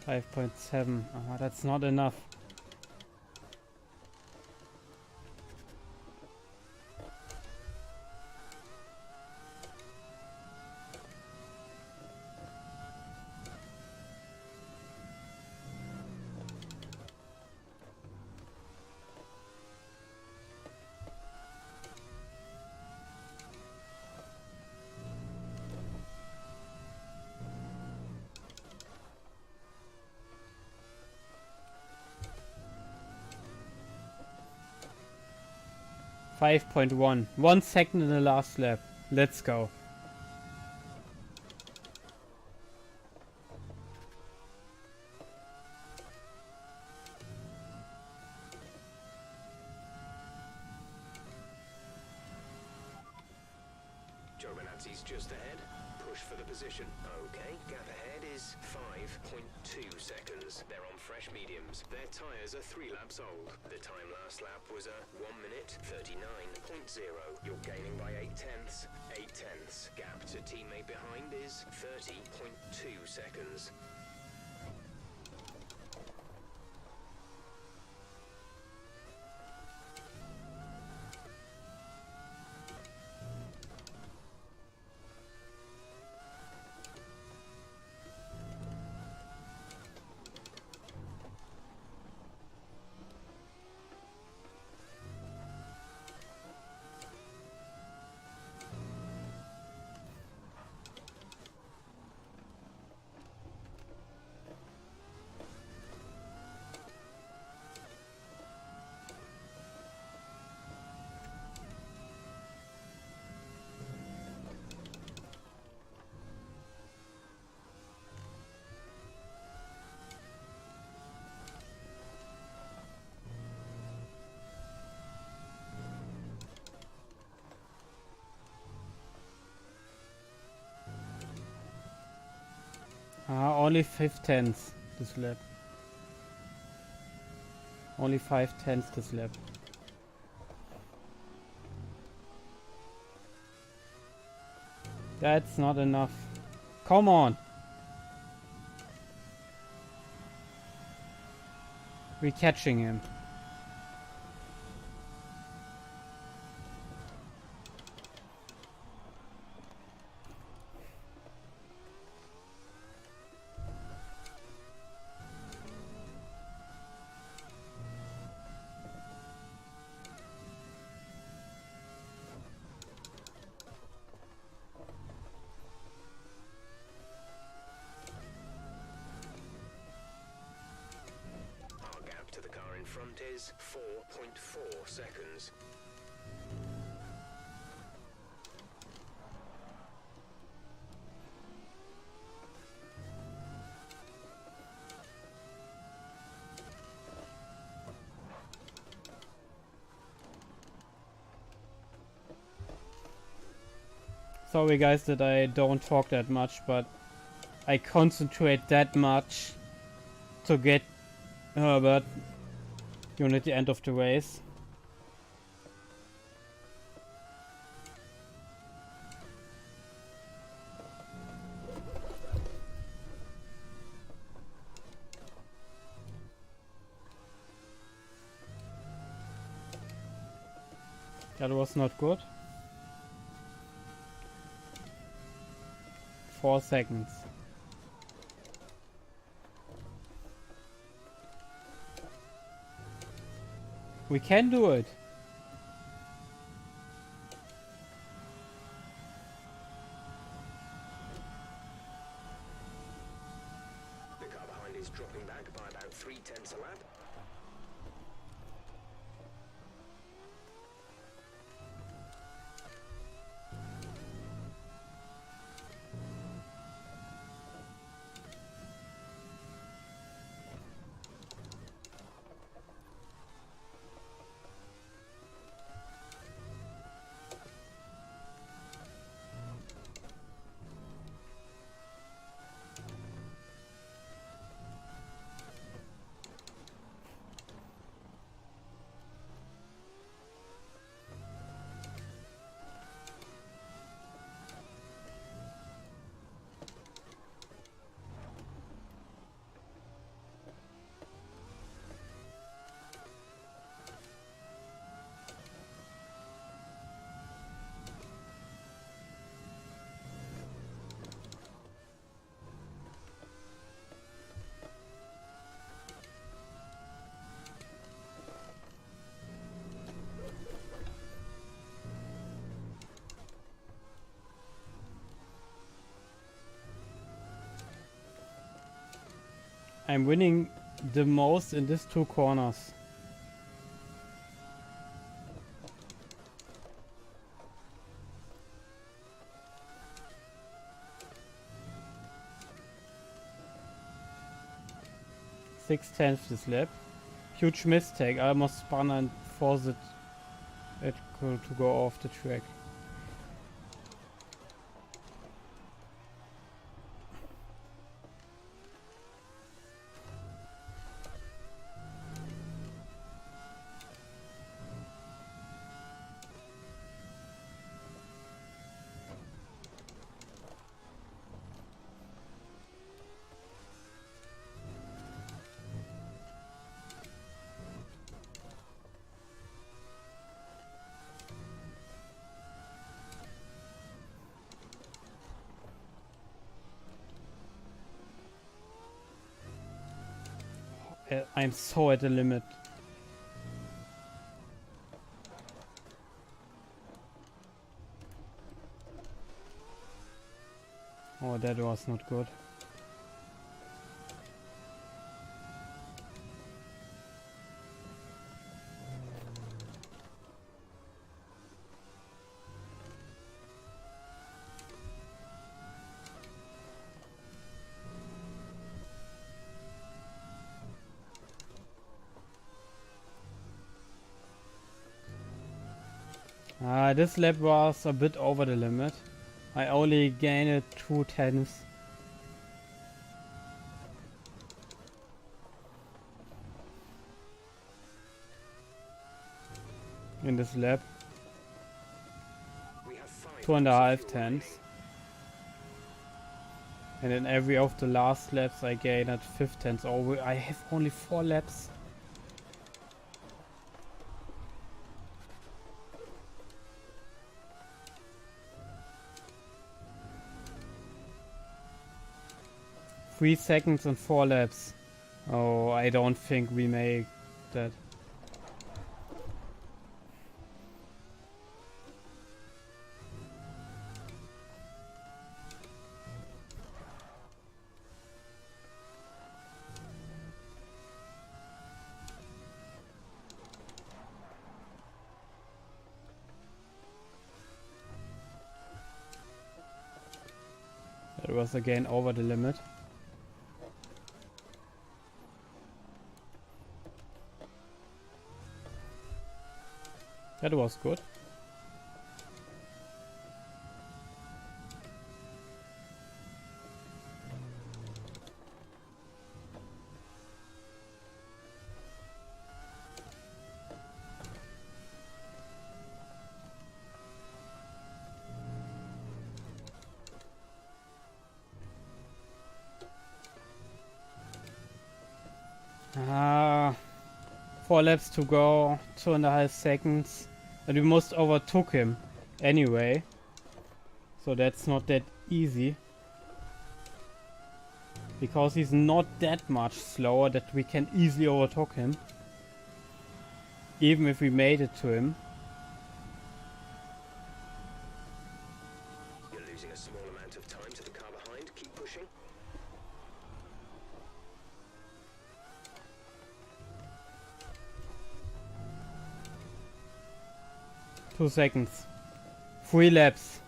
.7. That's not enough. 5.1. 1 second in the last lap. Let's go. Giovinazzi's just ahead. Push for the position. Okay, gap ahead is 5.2 seconds. They're on fresh mediums. Their tyres are 3 laps old. The time last lap was a 1 minute 39.0. You're gaining by 8 tenths. 8 tenths. Gap to teammate behind is 30.2 seconds. Only 5 tenths this lap. Only 5 tenths this lap. That's not enough. Come on. We're catching him. Front is 4.4 seconds. Sorry guys that I don't talk that much, but I concentrate that much to get Herbert at the end of the race. That was not good. 4 seconds. We can do it. The car behind is dropping back by about 3 tenths a lap. I'm winning the most in these 2 corners. 6/10 this lap. Huge mistake. I almost spun and forced it to go off the track. I'm so at the limit. Oh, that was not good. This lap was a bit over the limit. I only gained 2/10. In this lap. 2.5/10. And in every of the last laps I gained at 5/10. Oh, I have only 4 laps. Three seconds and 4 laps. Oh, I don't think we make that. That was again over the limit. That was good. Ah, 4 laps to go, 2.5 seconds. And we most overtook him anyway. So that's not that easy. Because he's not that much slower that we can easily overtake him. Even if we made it to him. You're losing a small amount of time to the car behind. Keep pushing. 2 seconds. 3 laps.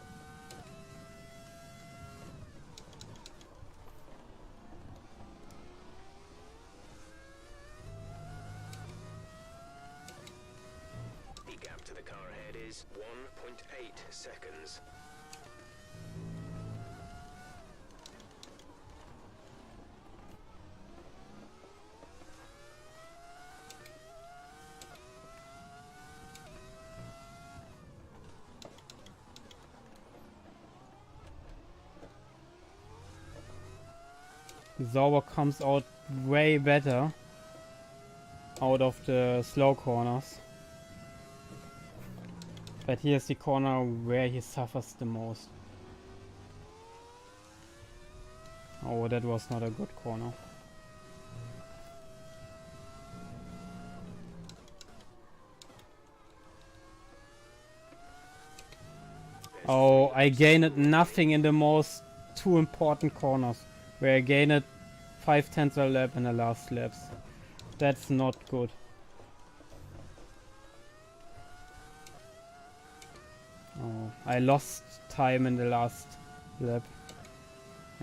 The gap to the car ahead is 1.8 seconds. Sauber comes out way better out of the slow corners. But here's the corner where he suffers the most. Oh, that was not a good corner. Oh, I gained nothing in the most 2 important corners. Where I gained 5/10 a lap in the last laps. That's not good. Oh, I lost time in the last lap.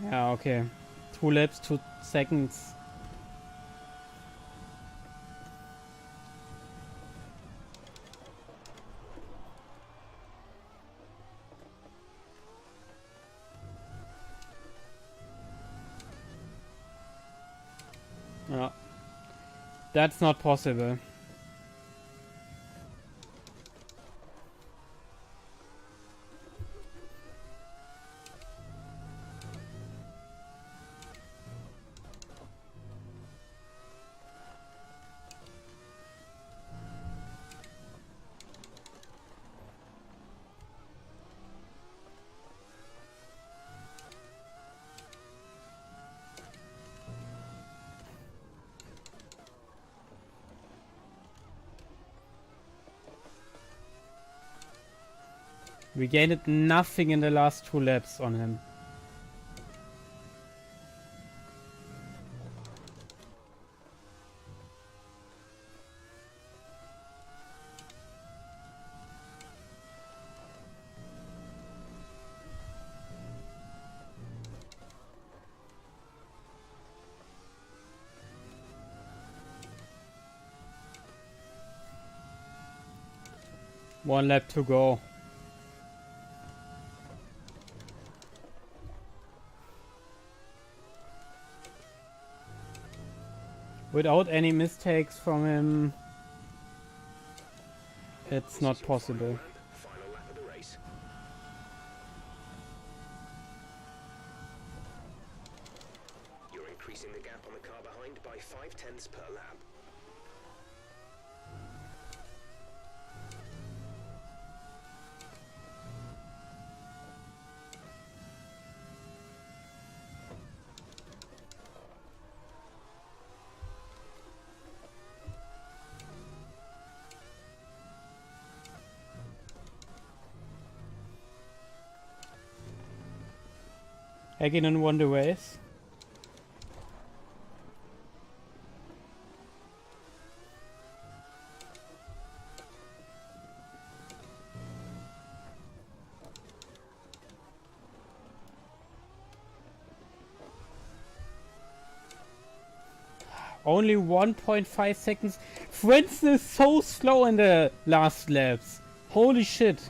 Yeah, okay. 2 laps, 2 seconds. Yeah. That's not possible. We gained nothing in the last 2 laps on him. One lap to go. Without any mistakes from him, it's not possible. Final lap of the race. You're increasing the gap on the car behind by 0.5 per lap. Häkkinen won the race. Only 1.5 seconds. Frentzen is so slow in the last laps. Holy shit.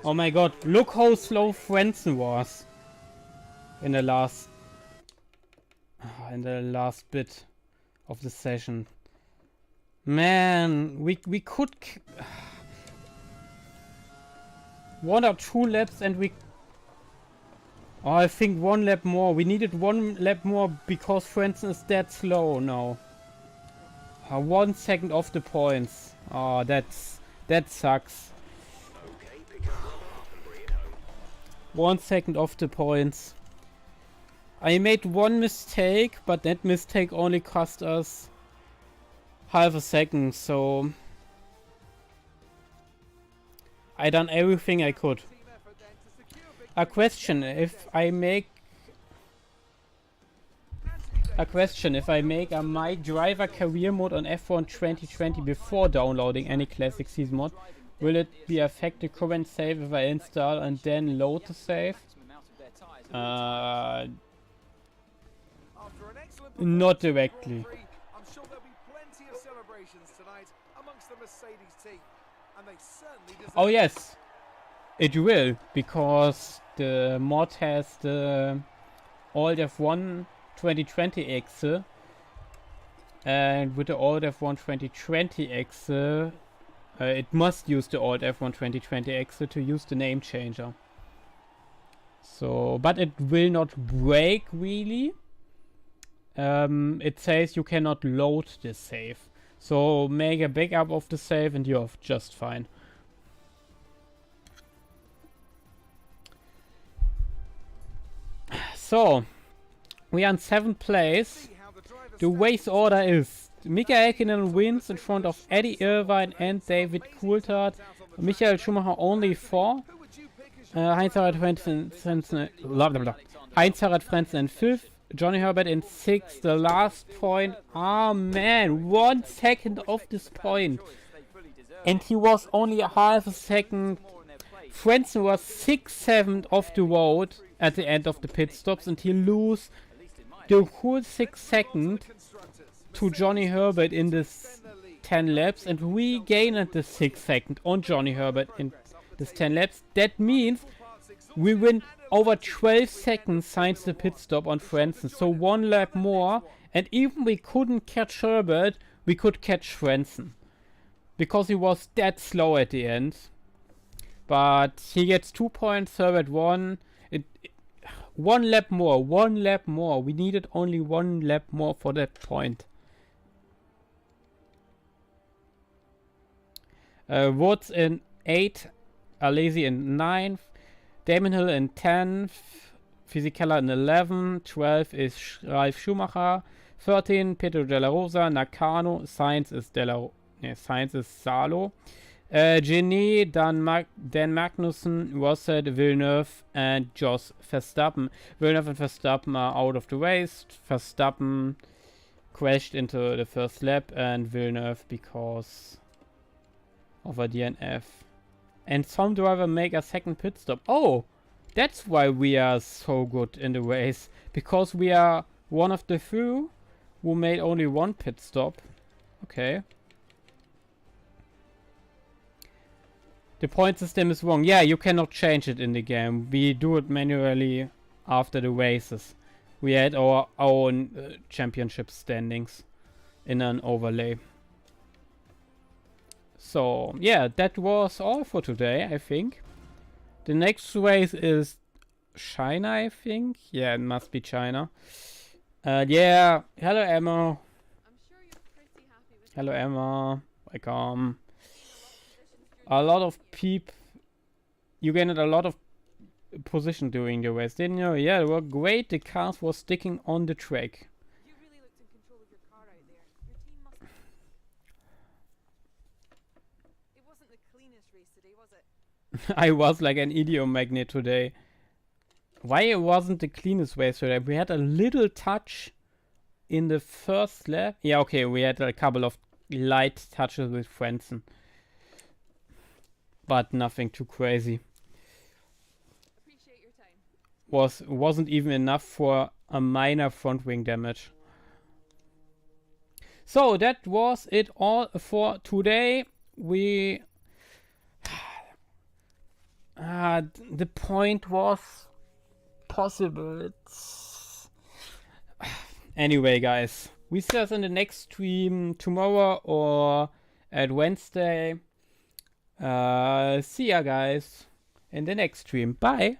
Oh my god, look how slow Frentzen was in the last bit of the session. Man, we could 1 or 2 laps and we... Oh, I think 1 lap more. We needed 1 lap more because Frentzen is that slow now. 1 second off the points. Oh, that sucks. 1 second off the points. I made 1 mistake, but that mistake only cost us half a second, so I done everything I could. A question, if I make a My Driver career mode on F1 2020 before downloading any classic season mod, will it be affect the current save if I install and then load the save? Not directly. Oh yes, it will, because the mod has the Alt F1 2020 exe, and with the Alt F1 2020 exe, it must use the Alt F1 2020 exe to use the name changer. So, but it will not break really. It says you cannot load the save. So make a backup of the save and you're just fine. So, we are in 7th place. The race order is Mika Häkkinen wins in front of Eddie Irvine and David Coulthard. Michael Schumacher only 4. Heinz-Harald Frentzen in 5th. Johnny Herbert in 6th. The last point. Ah man, 1 second off this point. And he was only a half a second. Frentzen was 6/7 off the road at the end of the pit stops, and he lose the whole 6 seconds to Johnny Herbert in this 10 laps, and we gained the 6 seconds on Johnny Herbert in this 10 laps. That means we win over 12 seconds since the pit stop on Frentzen. So 1 lap more, and even we couldn't catch Herbert, we could catch Frentzen. Because he was that slow at the end. But he gets 2 points, Herbert 1. 1 lap more, 1 lap more. We needed only 1 lap more for that point. Woods in 8th, Alesi in 9th, Damon Hill in 10th, Fisichella in 11th, 12th is Ralf Schumacher, 13th Pedro de la Rosa, Nakano, Sainz is Salo, Genie, Dan Magnussen, Rosset, Villeneuve, and Jos Verstappen. Villeneuve and Verstappen are out of the race. Verstappen crashed into the first lap, and Villeneuve because of a DNF. And some driver make a second pit stop. Oh, that's why we are so good in the race. Because we are one of the few who made only 1 pit stop. Okay. The point system is wrong. Yeah, you cannot change it in the game. We do it manually after the races. We had our own championship standings in an overlay. So, yeah, that was all for today, I think. The next race is China, I think. Yeah, it must be China. Yeah, hello Emma. I'm sure you're pretty happy with Hello Emma, welcome. A lot of people, you gained a lot of position during the race, didn't you? Yeah, they were great. The cars were sticking on the track. You really looked in control of your car out there. Your team must. It wasn't the cleanest race today, was it? I was like an idiot magnet today. Why it wasn't the cleanest race today? We had a little touch in the first lap. Yeah, okay, we had a couple of light touches with Frentzen. But nothing too crazy. Appreciate your time. Wasn't even enough for a minor front wing damage. So that was it all for today. We the point was possible. Anyway, guys, we see us in the next stream tomorrow or at Wednesday. See ya, guys, in the next stream. Bye.